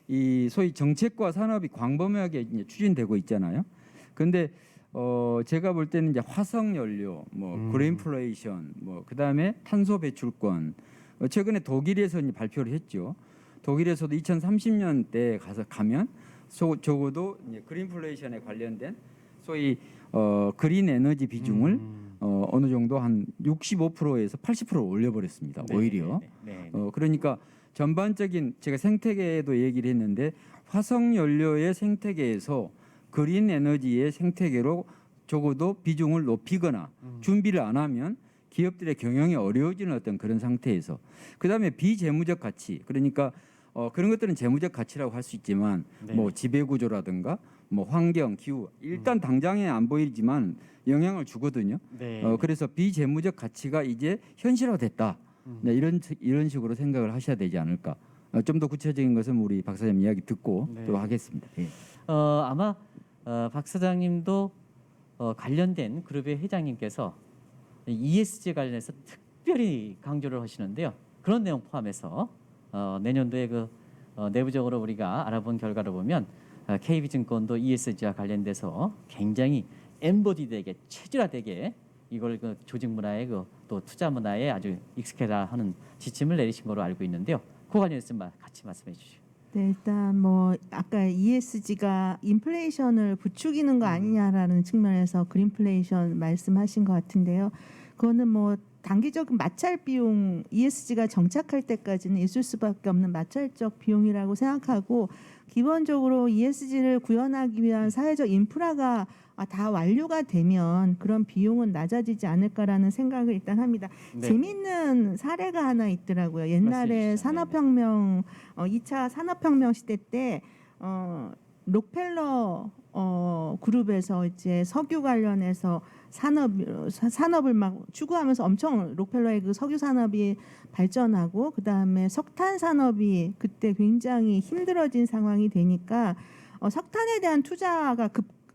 이 소위 정책과 산업이 광범위하게 이제 추진되고 있잖아요. 그런데 제가 볼 때는 이제 화석 연료, 뭐 그린플레이션, 뭐 그다음에 탄소 배출권. 최근에 독일에서 이제 발표를 했죠. 독일에서도 2030년대 가면 적어도 이제 그린플레이션에 관련된 소위 그린 에너지 비중을 어느 정도 한 65%에서 80% 올려버렸습니다. 네, 오히려. 네. 그러니까 전반적인 제가 생태계에도 얘기를 했는데 화석 연료의 생태계에서 그린 에너지의 생태계로 적어도 비중을 높이거나 준비를 안 하면 기업들의 경영이 어려워지는 어떤 그런 상태에서 그다음에 비재무적 가치 그러니까 그런 것들은 재무적 가치라고 할 수 있지만 네. 뭐 지배 구조라든가 뭐 환경 기후 일단 당장에 안 보이지만 영향을 주거든요. 네. 그래서 비재무적 가치가 이제 현실화됐다. 네, 이런 식으로 생각을 하셔야 되지 않을까. 좀 더 구체적인 것은 우리 박 사장님 이야기 듣고 네. 또 하겠습니다. 예. 아마 박 사장님도 관련된 그룹의 회장님께서 ESG 관련해서 특별히 강조를 하시는데요. 그런 내용 포함해서 내년도에 그 내부적으로 우리가 알아본 결과를 보면 KB증권도 ESG와 관련돼서 굉장히 엠버디되게 체질화되게 이걸 그 조직 문화에 또 투자 문화에 아주 익숙해라 하는 지침을 내리신 거로 알고 있는데요. 그 관련해서 같이 말씀해 주시죠. 네, 일단 뭐 아까 ESG가 인플레이션을 부추기는 거 아니냐라는 측면에서 그린플레이션 말씀하신 것 같은데요. 그거는 뭐 단기적인 마찰 비용 ESG가 정착할 때까지는 있을 수밖에 없는 마찰적 비용이라고 생각하고 기본적으로 ESG를 구현하기 위한 사회적 인프라가 다 완료가 되면 그런 비용은 낮아지지 않을까라는 생각을 일단 합니다. 네. 재미있는 사례가 하나 있더라고요. 옛날에 말씀해 주시죠. 산업혁명 2차 산업혁명 시대 때 록펠러 그룹에서 이제 석유 관련해서 산업을 막 추구하면서 엄청 록펠러의 그 석유 산업이 발전하고 그 다음에 석탄 산업이 그때 굉장히 힘들어진 상황이 되니까 석탄에 대한 투자가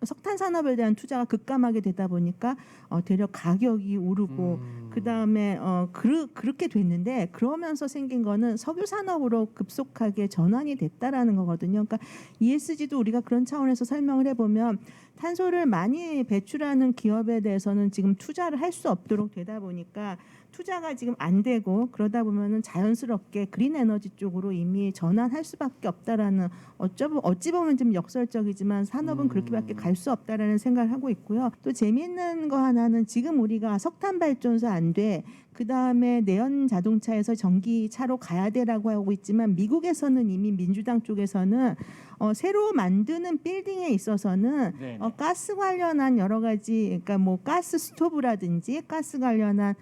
석탄 산업에 대한 투자가 급감하게 되다 보니까 대려 가격이 오르고 그 다음에 그렇게 됐는데 그러면서 생긴 거는 석유 산업으로 급속하게 전환이 됐다라는 거거든요. 그러니까 ESG도 우리가 그런 차원에서 설명을 해보면 탄소를 많이 배출하는 기업에 대해서는 지금 투자를 할 수 없도록 되다 보니까 투자가 지금 안 되고 그러다 보면은 자연스럽게 그린 에너지 쪽으로 이미 전환할 수밖에 없다라는 어찌 보면 좀 역설적이지만 산업은 그렇게밖에 갈 수 없다라는 생각을 하고 있고요. 또 재미있는 거 하나는 지금 우리가 석탄 발전소 안 돼. 그 다음에 내연 자동차에서 전기차로 가야 되라고 하고 있지만 미국에서는 이미 민주당 쪽에서는 새로 만드는 빌딩에 있어서는 네네. 가스 관련한 여러 가지 그러니까 뭐 가스 스토브라든지 가스 관련한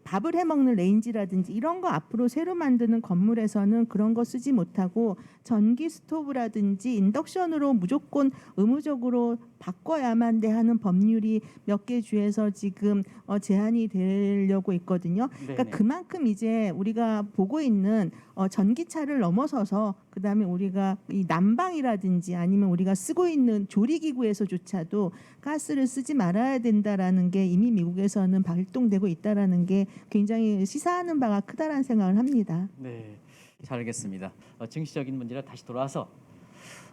밥을 해 먹는 레인지라든지 이런 거 앞으로 새로 만드는 건물에서는 그런 거 쓰지 못하고 전기 스토브라든지 인덕션으로 무조건 의무적으로 바꿔야만 돼 하는 법률이 몇 개 주에서 지금 제한이 되려고 있거든요. 그러니까 네네. 그만큼 이제 우리가 보고 있는 전기차를 넘어서서 그다음에 우리가 이 난방이라든지 아니면 우리가 쓰고 있는 조리기구에서조차도 가스를 쓰지 말아야 된다라는 게 이미 미국에서는 발동되고 있다라는 게 굉장히 시사하는 바가 크다라는 생각을 합니다. 네, 잘 알겠습니다. 증시적인 문제로 다시 돌아와서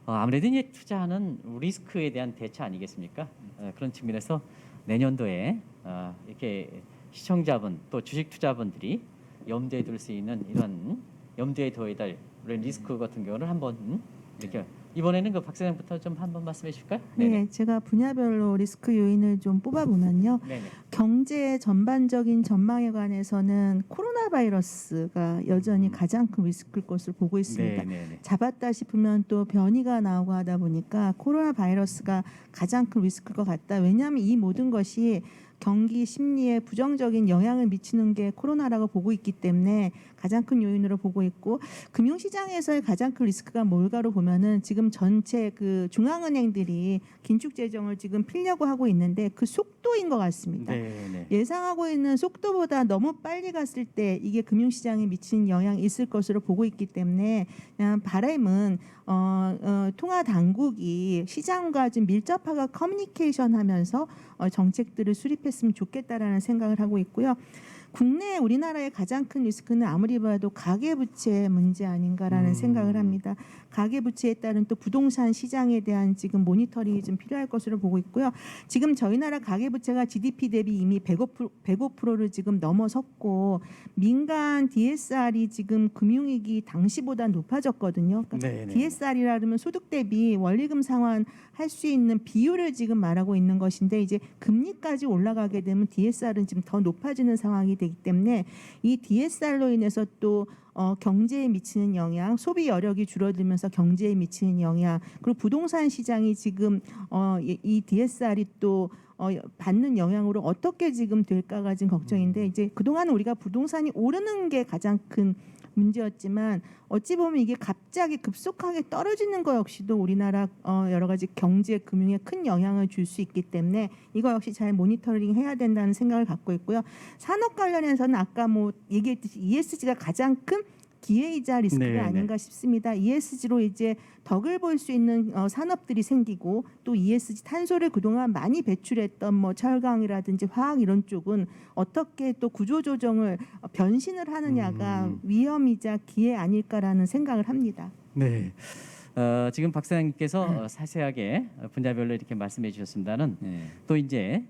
아무래도 이제 투자하는 리스크에 대한 대처 아니겠습니까? 그런 측면에서 내년도에 이렇게 시청자분 또 주식 투자분들이 염두에 둘 수 있는 이런 염두에 둬야 될 그런 리스크 같은 경우를 한번 이렇게 이번에는 그 박 사장부터 좀 한번 말씀해 주실까요? 네, 제가 분야별로 리스크 요인을 좀 뽑아보면요. 네네. 경제 전반적인 전망에 관해서는 코로나 바이러스가 여전히 가장 큰 리스크일 것으로 보고 있습니다. 네네네. 잡았다 싶으면 또 변이가 나오고 하다 보니까 코로나 바이러스가 가장 큰 리스크일 것 같다. 왜냐하면 이 모든 것이 경기 심리에 부정적인 영향을 미치는 게 코로나라고 보고 있기 때문에 가장 큰 요인으로 보고 있고 금융시장에서의 가장 큰 리스크가 뭘까로 보면은 지금 전체 그 중앙은행들이 긴축 재정을 지금 필려고 하고 있는데 그 속도인 것 같습니다. 네네. 예상하고 있는 속도보다 너무 빨리 갔을 때 이게 금융시장에 미치는 영향이 있을 것으로 보고 있기 때문에 그냥 바람은 통화 당국이 시장과 좀 밀접하게 커뮤니케이션하면서 정책들을 수립했으면 좋겠다라는 생각을 하고 있고요. 국내 우리나라의 가장 큰 리스크는 아무리 봐도 가계부채 문제 아닌가라는 생각을 합니다. 가계부채에 따른 또 부동산 시장에 대한 지금 모니터링이 좀 필요할 것으로 보고 있고요. 지금 저희 나라 가계부채가 GDP 대비 이미 105%를 지금 넘어섰고 민간 DSR이 지금 금융위기 당시보다 높아졌거든요. 그러니까 네네. DSR이라 그러면 소득 대비 원리금 상환 할 수 있는 비율을 지금 말하고 있는 것인데 이제 금리까지 올라가게 되면 DSR은 지금 더 높아지는 상황이 되기 때문에 이 DSR로 인해서 또 경제에 미치는 영향, 소비 여력이 줄어들면서 경제에 미치는 영향, 그리고 부동산 시장이 지금 이 DSR이 또 받는 영향으로 어떻게 지금 될까가 지금 걱정인데 이제 그동안 우리가 부동산이 오르는 게 가장 큰 문제였지만 어찌 보면 이게 갑자기 급속하게 떨어지는 거 역시도 우리나라 여러 가지 경제 금융에 큰 영향을 줄 수 있기 때문에 이거 역시 잘 모니터링 해야 된다는 생각을 갖고 있고요. 산업 관련해서는 아까 뭐 얘기했듯이 ESG가 가장 큰 기회이자 리스크가 네네. 아닌가 싶습니다. ESG로 이제 덕을 볼 수 있는 산업들이 생기고 또 ESG 탄소를 그동안 많이 배출했던 뭐 철강이라든지 화학 이런 쪽은 어떻게 또 구조조정을 변신을 하느냐가 위험이자 기회 아닐까라는 생각을 합니다. 네. 지금 박사님께서 자세하게 분야별로 이렇게 말씀해 주셨습니다는 네. 또 이제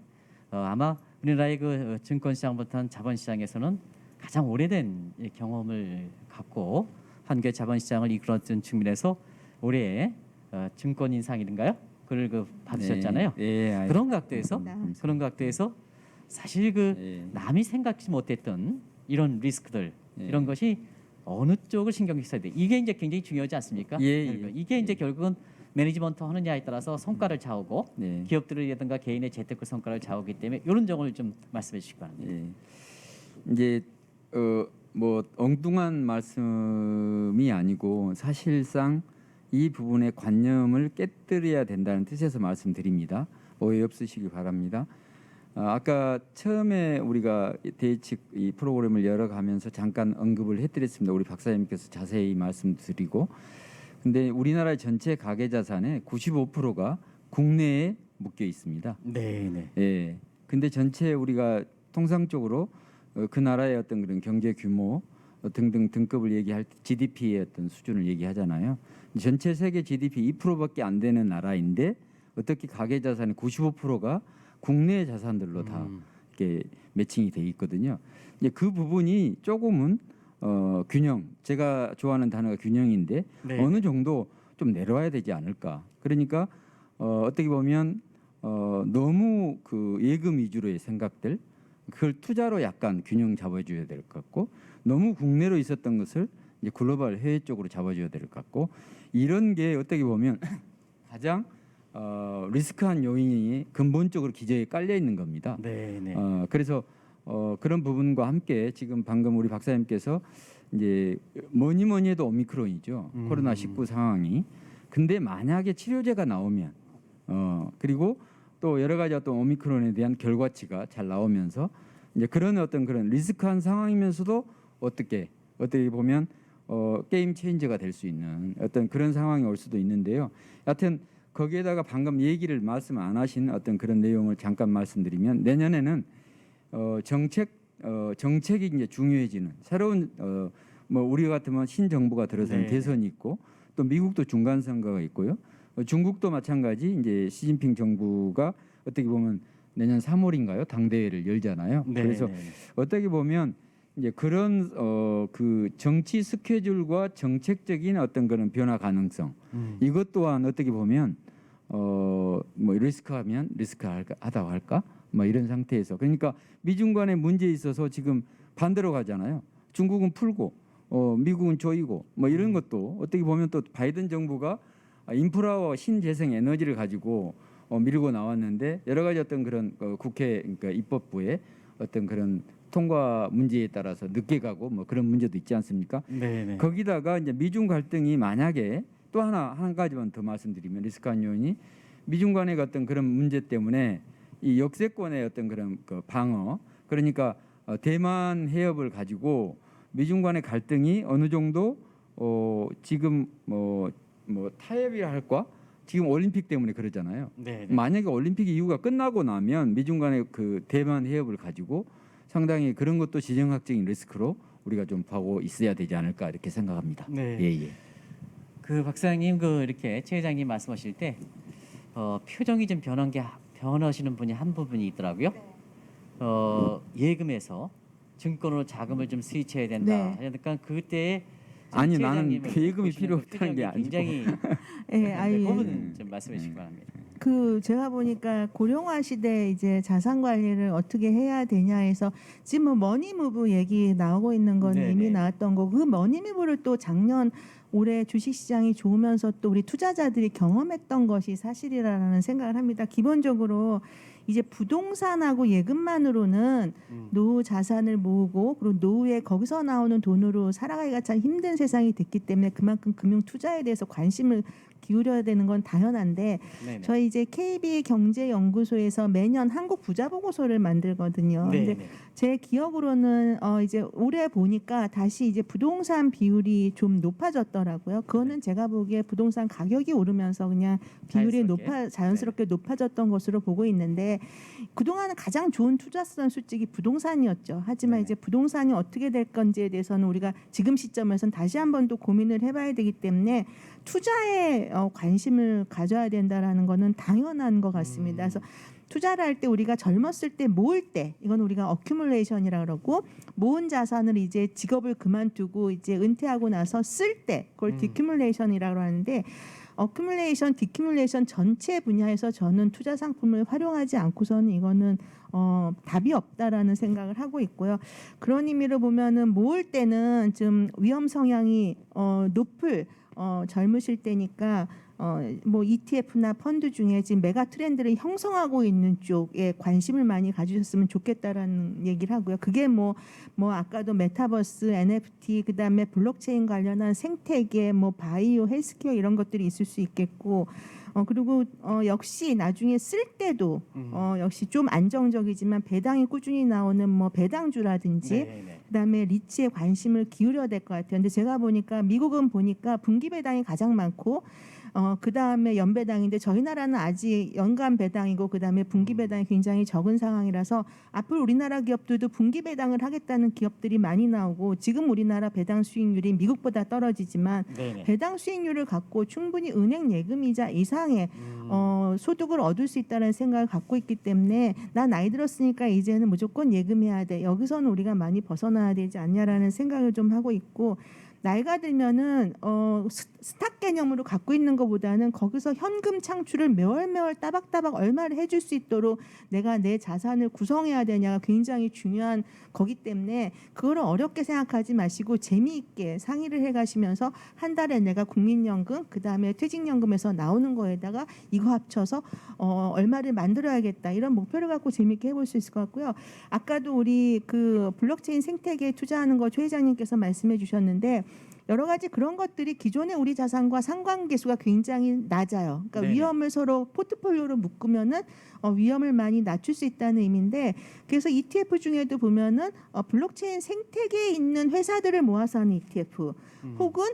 아마 우리나라의 그 증권시장부터 자본시장에서는 가장 오래된 이 경험을 갖고 한국의 자본시장을 이끌었던 측면에서 올해 증권 인상이든가요? 그걸 받으셨잖아요. 네. 그런 각도에서 감사합니다. 그런 각도에서 사실 남이 생각지 못했던 이런 리스크들 이런 것이 어느 쪽을 신경 써야 돼. 이게 이제 굉장히 중요하지 않습니까? 예. 이게 이제 결국은 매니지먼트 하느냐에 따라서 성과를 좌우고 네. 기업들이라든가 개인의 재테크 성과를 좌우기 때문에 이런 점을 좀 말씀해 주시기 바랍니다. 예. 이제 뭐 엉뚱한 말씀이 아니고 사실상 이 부분의 관념을 깨뜨려야 된다는 뜻에서 말씀드립니다. 오해 없으시기 바랍니다. 아까 처음에 우리가 대의칙 이 프로그램을 열어가면서 잠깐 언급을 해드렸습니다. 우리 박사님께서 자세히 말씀드리고, 근데 우리나라 전체 가계 자산의 95%가 국내에 묶여 있습니다. 네. 예. 근데 전체 우리가 통상적으로 그 나라의 어떤 그런 경제 규모 등등 등급을 얘기할 때 GDP의 어떤 수준을 얘기하잖아요. 전체 세계 GDP 2%밖에 안 되는 나라인데 어떻게 가계 자산의 95%가 국내 자산들로 다 이렇게 매칭이 돼 있거든요. 이제 그 부분이 조금은 균형, 제가 좋아하는 단어가 균형인데 네. 어느 정도 좀 내려와야 되지 않을까. 그러니까 어떻게 보면 너무 그 예금 위주로의 생각들 그걸 투자로 약간 균형 잡아줘야 될 것 같고 너무 국내로 있었던 것을 이제 글로벌 해외 쪽으로 잡아줘야 될 것 같고 이런 게 어떻게 보면 가장 리스크한 요인이 근본적으로 기저에 깔려 있는 겁니다. 네. 그래서 그런 부분과 함께 지금 방금 우리 박사님께서 이제 뭐니 해도 오미크론이죠. 코로나 19 상황이. 근데 만약에 치료제가 나오면 그리고 또 여러 가지 어떤 오미크론에 대한 결과치가 잘 나오면서 이제 그런 어떤 그런 리스크한 상황이면서도 어떻게 보면 게임 체인저가 될 수 있는 어떤 그런 상황이 올 수도 있는데요. 여하튼 거기에다가 방금 얘기를 말씀 안 하신 어떤 그런 내용을 잠깐 말씀드리면 내년에는 정책이 이제 중요해지는 새로운 뭐 우리 같으면 신정부가 들어서는 네. 대선이 있고 또 미국도 중간 선거가 있고요. 중국도 마찬가지 이제 시진핑 정부가 어떻게 보면 내년 3월인가요? 당대회를 열잖아요. 네. 그래서 어떻게 보면 이제 그런 그 정치 스케줄과 정책적인 어떤 그런 변화 가능성 이것 또한 어떻게 보면 뭐 리스크하면 리스크하다고 할까? 뭐 이런 상태에서 그러니까 미중 간의 문제에 있어서 지금 반대로 가잖아요. 중국은 풀고 미국은 조이고 뭐 이런 것도 어떻게 보면 또 바이든 정부가 인프라와 신재생 에너지를 가지고 밀고 나왔는데 여러 가지 어떤 그런 국회 그러니까 입법부의 어떤 그런 통과 문제에 따라서 늦게 가고 뭐 그런 문제도 있지 않습니까? 네. 거기다가 이제 미중 갈등이 만약에 또 한 가지만 더 말씀드리면 리스크한 요인이 미중 간의 어떤 그런 문제 때문에 이 역세권의 어떤 그런 그 방어 그러니까 대만 해협을 가지고 미중 간의 갈등이 어느 정도 지금 뭐 타협이라 할까? 지금 올림픽 때문에 그러잖아요. 네. 만약에 올림픽 이후가 끝나고 나면 미중 간의 그 대만 해협을 가지고 상당히 그런 것도 지정학적인 리스크로 우리가 좀 보고 있어야 되지 않을까 이렇게 생각합니다. 네. 예. 그 박사님 그 이렇게 최 회장님 말씀하실 때 표정이 좀 변하시는 분이 한 부분이 있더라고요. 예금에서 증권으로 자금을 좀 스위치해야 된다. 네. 그러니까 그때 아니, 최 나는 회장님을 예금이 보시는 필요 그 없다는 게 표정이 아니고. 굉장히 예, 아니, 그 부분 좀 말씀해 주시기 바랍니다. 그 제가 보니까 고령화 시대 이제 자산 관리를 어떻게 해야 되냐 해서 지금 뭐 머니무브 얘기 나오고 있는 건 네네. 이미 나왔던 거고 그 머니무브를 또 작년 올해 주식시장이 좋으면서 또 우리 투자자들이 경험했던 것이 사실이라는 생각을 합니다. 기본적으로 이제 부동산하고 예금만으로는 노후 자산을 모으고 그리고 노후에 거기서 나오는 돈으로 살아가기가 참 힘든 세상이 됐기 때문에 그만큼 금융 투자에 대해서 관심을 기울여야 되는 건 당연한데 네네. 저희 이제 KB 경제연구소에서 매년 한국 부자 보고서를 만들거든요. 근데 네. 제 기억으로는 이제 올해 보니까 다시 이제 부동산 비율이 좀 높아졌더라고요. 그거는 제가 보기에 부동산 가격이 오르면서 그냥 비율이 자연스럽게 높아졌던 것으로 보고 있는데 그동안은 가장 좋은 투자선 솔직히 부동산이었죠. 하지만 네네. 이제 부동산이 어떻게 될 건지에 대해서는 우리가 지금 시점에서는 다시 한번 또 고민을 해봐야 되기 때문에 투자에 관심을 가져야 된다라는 거는 당연한 것 같습니다. 그래서 투자를 할 때 우리가 젊었을 때 모을 때 이건 우리가 어큐뮬레이션이라 그러고 모은 자산을 이제 직업을 그만두고 이제 은퇴하고 나서 쓸 때 그걸 디큐뮬레이션이라고 하는데 어큐뮬레이션, 디큐뮬레이션 전체 분야에서 저는 투자 상품을 활용하지 않고서는 이거는 답이 없다라는 생각을 하고 있고요. 그런 의미로 보면은 모을 때는 좀 위험 성향이 높을 젊으실 때니까 뭐 ETF나 펀드 중에 지금 메가 트렌드를 형성하고 있는 쪽에 관심을 많이 가지셨으면 좋겠다라는 얘기를 하고요. 그게 뭐 아까도 메타버스, NFT, 그다음에 블록체인 관련한 생태계, 뭐 바이오, 헬스케어 이런 것들이 있을 수 있겠고 그리고 역시 나중에 쓸 때도 역시 좀 안정적이지만 배당이 꾸준히 나오는 뭐 배당주라든지 네네. 그다음에 리츠에 관심을 기울여야 될 것 같아요. 근데 제가 보니까 미국은 보니까 분기 배당이 가장 많고 그다음에 연배당인데 저희 나라는 아직 연간 배당이고 그다음에 분기 배당이 굉장히 적은 상황이라서 앞으로 우리나라 기업들도 분기 배당을 하겠다는 기업들이 많이 나오고 지금 우리나라 배당 수익률이 미국보다 떨어지지만 네네. 배당 수익률을 갖고 충분히 은행 예금이자 이상의 소득을 얻을 수 있다는 생각을 갖고 있기 때문에 나 나이 들었으니까 이제는 무조건 예금해야 돼. 여기서는 우리가 많이 벗어나야 되지 않냐라는 생각을 좀 하고 있고 나이가 들면은 스탁 개념으로 갖고 있는 것보다는 거기서 현금 창출을 매월 따박따박 얼마를 해줄 수 있도록 내가 내 자산을 구성해야 되냐가 굉장히 중요한 거기 때문에 그거를 어렵게 생각하지 마시고 재미있게 상의를 해가시면서 한 달에 내가 국민연금 그다음에 퇴직연금에서 나오는 거에다가 이거 합쳐서 얼마를 만들어야겠다 이런 목표를 갖고 재미있게 해볼 수 있을 것 같고요. 아까도 우리 그 블록체인 생태계에 투자하는 거 최 회장님께서 말씀해 주셨는데 여러 가지 그런 것들이 기존의 우리 자산과 상관계수가 굉장히 낮아요. 그러니까 네네. 위험을 서로 포트폴리오로 묶으면은 위험을 많이 낮출 수 있다는 의미인데 그래서 ETF 중에도 보면은 블록체인 생태계에 있는 회사들을 모아서 하는 ETF 혹은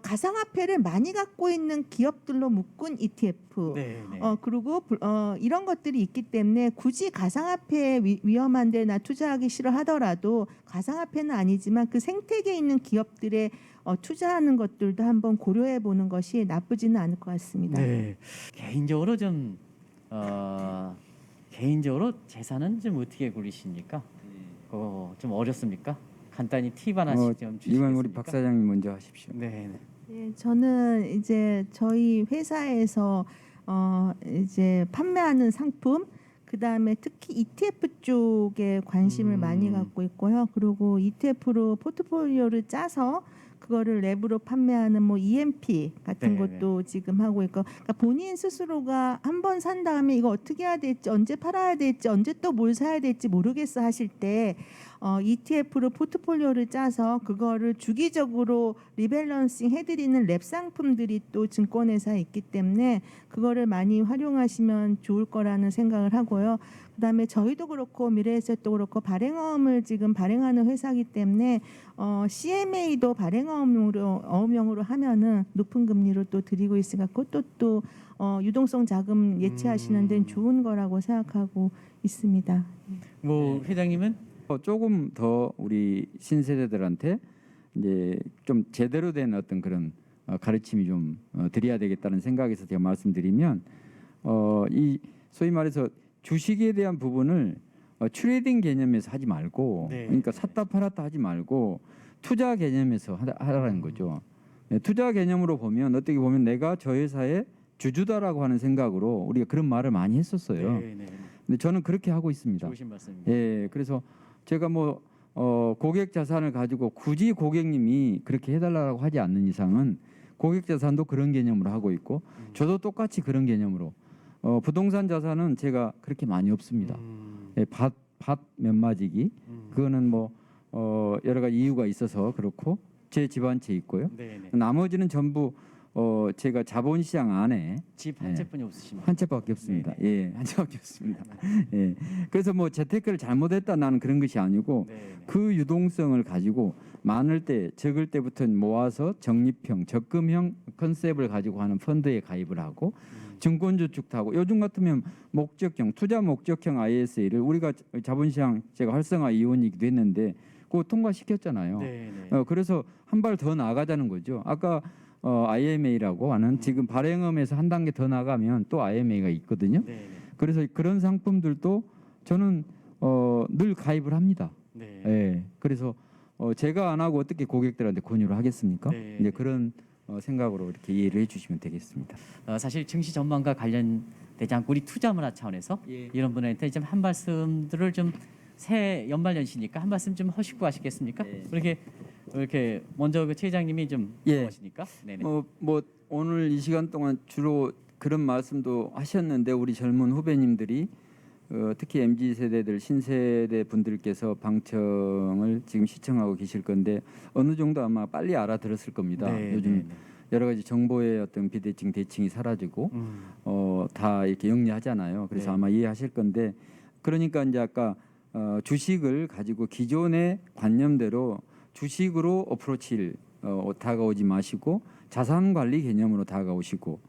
가상화폐를 많이 갖고 있는 기업들로 묶은 ETF 네네. 그리고 이런 것들이 있기 때문에 굳이 가상화폐에 위험한데 나 투자하기 싫어 하더라도 가상화폐는 아니지만 그 생태계에 있는 기업들에 투자하는 것들도 한번 고려해 보는 것이 나쁘지는 않을 것 같습니다. 네. 개인적으로 좀 개인적으로 재산은 좀 어떻게 굴리십니까? 좀 어렵습니까? 간단히 팁 하나씩 좀 주시겠습니까? 이건 우리 박 사장님 먼저 하십시오. 네. 네, 저는 이제 저희 회사에서 이제 판매하는 상품 그다음에 특히 ETF 쪽에 관심을 많이 갖고 있고요. 그리고 ETF로 포트폴리오를 짜서 그거를 랩으로 판매하는 뭐 EMP 같은 네네. 것도 지금 하고 있고 그러니까 본인 스스로가 한 번 산 다음에 이거 어떻게 해야 될지 언제 팔아야 될지 언제 또 뭘 사야 될지 모르겠어 하실 때 ETF로 포트폴리오를 짜서 그거를 주기적으로 리밸런싱 해드리는 랩 상품들이 또 증권회사에 있기 때문에 그거를 많이 활용하시면 좋을 거라는 생각을 하고요. 그다음에 저희도 그렇고 미래에셋도 그렇고 발행어음을 지금 발행하는 회사이기 때문에 CMA도 발행어음으로 하면은 높은 금리로 또 드리고 있으니까 그것도 또 유동성 자금 예치하시는 데는 좋은 거라고 생각하고 있습니다. 뭐 회장님은 조금 더 우리 신세대들한테 이제 좀 제대로 된 어떤 그런 가르침이 좀 드려야 되겠다는 생각에서 제가 말씀드리면 이 소위 말해서 주식에 대한 부분을 트레이딩 개념에서 하지 말고 네. 그러니까 샀다 팔았다 하지 말고 투자 개념에서 하라는 거죠. 네, 투자 개념으로 보면 어떻게 보면 내가 저 회사의 주주다라고 하는 생각으로 우리가 그런 말을 많이 했었어요. 네, 네. 근데 저는 그렇게 하고 있습니다. 좋으신 말씀입니다. 예, 그래서 제가 뭐 고객 자산을 가지고 굳이 고객님이 그렇게 해달라고 하지 않는 이상은 고객 자산도 그런 개념으로 하고 있고 저도 똑같이 그런 개념으로 부동산 자산은 제가 그렇게 많이 없습니다. 예, 밭 몇 마지기 그거는 뭐 여러 가지 이유가 있어서 그렇고 제 집 한 채 있고요. 네, 네. 나머지는 전부 제가 자본시장 안에 집 한 채뿐이 없으십니다. 한 채밖에 없습니다. 예, 한 채밖에 없습니다. 예, 그래서 뭐 재테크를 잘못했다 나는 그런 것이 아니고 네, 네. 그 유동성을 가지고 많을 때 적을 때부터 모아서 적립형, 적금형 컨셉을 가지고 하는 펀드에 가입을 하고 증권저축하고 요즘 같으면 목적형, 투자 목적형 ISA를 우리가 자본시장 제가 활성화 이원이기도 했는데 그거 통과시켰잖아요. 네, 네. 그래서 한 발 더 나가자는 거죠. 아까 IMA라고 하는 지금 발행음에서 한 단계 더 나가면 또 IMA가 있거든요. 네, 네. 그래서 그런 상품들도 저는 늘 가입을 합니다. 네. 예. 그래서 제가 안 하고 어떻게 고객들한테 권유를 하겠습니까? 네, 이제 네. 그런 생각으로 이렇게 이해를 해주시면 되겠습니다. 사실 증시 전망과 관련되지 않고 우리 투자 문화 차원에서 예. 이런 분한테 좀 한 말씀들을 좀 새 연말 연시니까 한 말씀 좀 하시고 하시겠습니까? 네. 이렇게 먼저 그 최 회장님이 좀 예. 하시니까. 네네. 뭐 오늘 이 시간 동안 주로 그런 말씀도 하셨는데 우리 젊은 후배님들이 특히 MZ 세대들 신세대 분들께서 방청을 지금 시청하고 계실 건데 어느 정도 아마 빨리 알아들었을 겁니다. 네, 요즘 네, 네. 여러 가지 정보의 어떤 비대칭 대칭이 사라지고 다 이렇게 영리하잖아요. 그래서 네. 아마 이해하실 건데 그러니까 이제 아까 주식을 가지고 기존의 관념대로 주식으로 어프로치를 다가오지 마시고 자산 관리 개념으로 다가오시고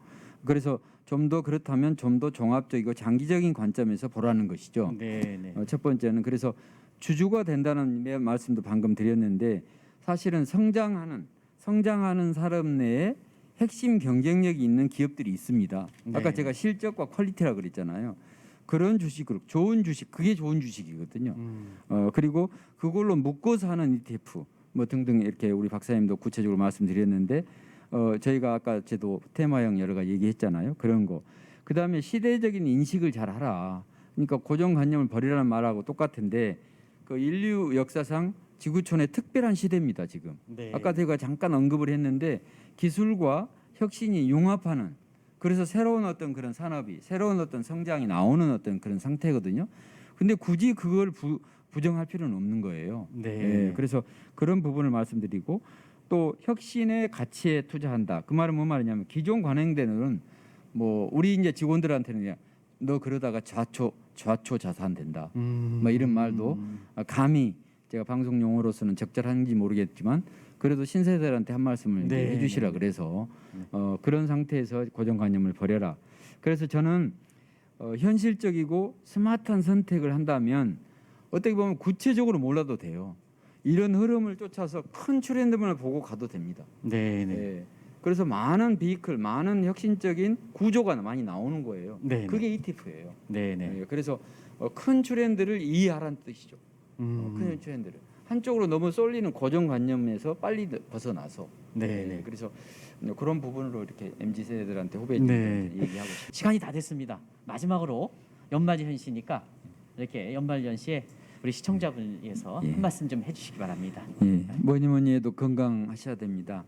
그래서 좀 더 그렇다면 좀 더 종합적이고 장기적인 관점에서 보라는 것이죠. 네, 네. 첫 번째는 그래서 주주가 된다는 말씀도 방금 드렸는데 사실은 성장하는 사람 내에 핵심 경쟁력이 있는 기업들이 있습니다. 아까 네. 제가 실적과 퀄리티라 그랬잖아요. 그런 주식으로 좋은 주식 그게 좋은 주식이거든요. 그리고 그걸로 묶어서 하는 ETF 뭐 등등 이렇게 우리 박사님도 구체적으로 말씀드렸는데 저희가 아까 제도 테마형 여러 가지 얘기했잖아요. 그런 거. 그다음에 시대적인 인식을 잘 하라. 그러니까 고정관념을 버리라는 말하고 똑같은데 그 인류 역사상 지구촌의 특별한 시대입니다. 지금. 네. 아까 제가 잠깐 언급을 했는데 기술과 혁신이 융합하는 그래서 새로운 어떤 그런 산업이 새로운 어떤 성장이 나오는 어떤 그런 상태거든요. 근데 굳이 그걸 부정할 필요는 없는 거예요. 네. 예, 그래서 그런 부분을 말씀드리고 또 혁신의 가치에 투자한다. 그 말은 뭔 말이냐면 기존 관행대로는 뭐 우리 이제 직원들한테는 그냥 너 그러다가 좌초 자산 된다. 뭐 이런 말도 감히 제가 방송 용어로서는 적절한지 모르겠지만 그래도 신세대들한테 한 말씀을 이제 네, 해주시라 네, 네. 그래서 그런 상태에서 고정관념을 버려라. 그래서 저는 현실적이고 스마트한 선택을 한다면 어떻게 보면 구체적으로 몰라도 돼요. 이런 흐름을 쫓아서 큰 트렌드만을 보고 가도 됩니다. 네, 네. 예. 그래서 많은 비클, 많은 혁신적인 구조가 많이 나오는 거예요. 네, 그게 ETF예요. 네, 네. 예, 그래서 큰 트렌드를 이해하라는 뜻이죠. 음. 큰 트렌드를 한쪽으로 너무 쏠리는 고정관념에서 빨리 벗어나서 네, 예, 네. 그래서 그런 부분으로 이렇게 MZ 세대들한테 후배들한테 네. 얘기하고 싶습니다. 시간이 다 됐습니다. 마지막으로 연말 연시니까 이렇게 연말 연시에 우리 시청자분 위해서 예. 한 말씀 좀 해주시기 바랍니다. 예, 뭐니 해도 건강하셔야 됩니다.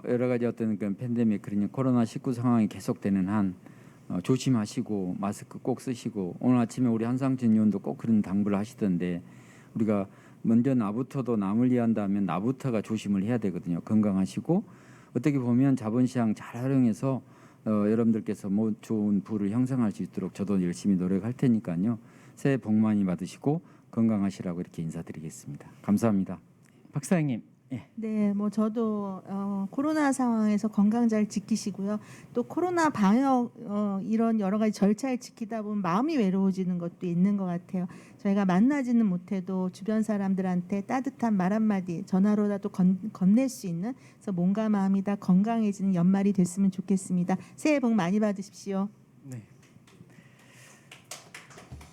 여러 가지 어떤 그 팬데믹 그러니 코로나 19 상황이 계속되는 한 조심하시고 마스크 꼭 쓰시고 오늘 아침에 우리 한상진 의원도 꼭 그런 당부를 하시던데 우리가 먼저 나부터도 남을 위한다면 나부터가 조심을 해야 되거든요. 건강하시고 어떻게 보면 자본시장 잘 활용해서 여러분들께서 뭐 좋은 부를 형성할 수 있도록 저도 열심히 노력할 테니까요. 새해 복 많이 받으시고 건강하시라고 이렇게 인사드리겠습니다. 감사합니다. 박사장님. 예. 네, 뭐 저도 코로나 상황에서 건강 잘 지키시고요. 또 코로나 방역 이런 여러 가지 절차를 지키다 보면 마음이 외로워지는 것도 있는 것 같아요. 저희가 만나지는 못해도 주변 사람들한테 따뜻한 말 한마디 전화로라도 건넬 수 있는, 그래서 몸과 마음이 다 건강해지는 연말이 됐으면 좋겠습니다. 새해 복 많이 받으십시오. 네.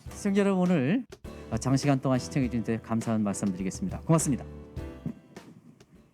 시청자 여러분, 오늘 장시간 동안 시청해 주신 데 감사한 말씀드리겠습니다. 고맙습니다.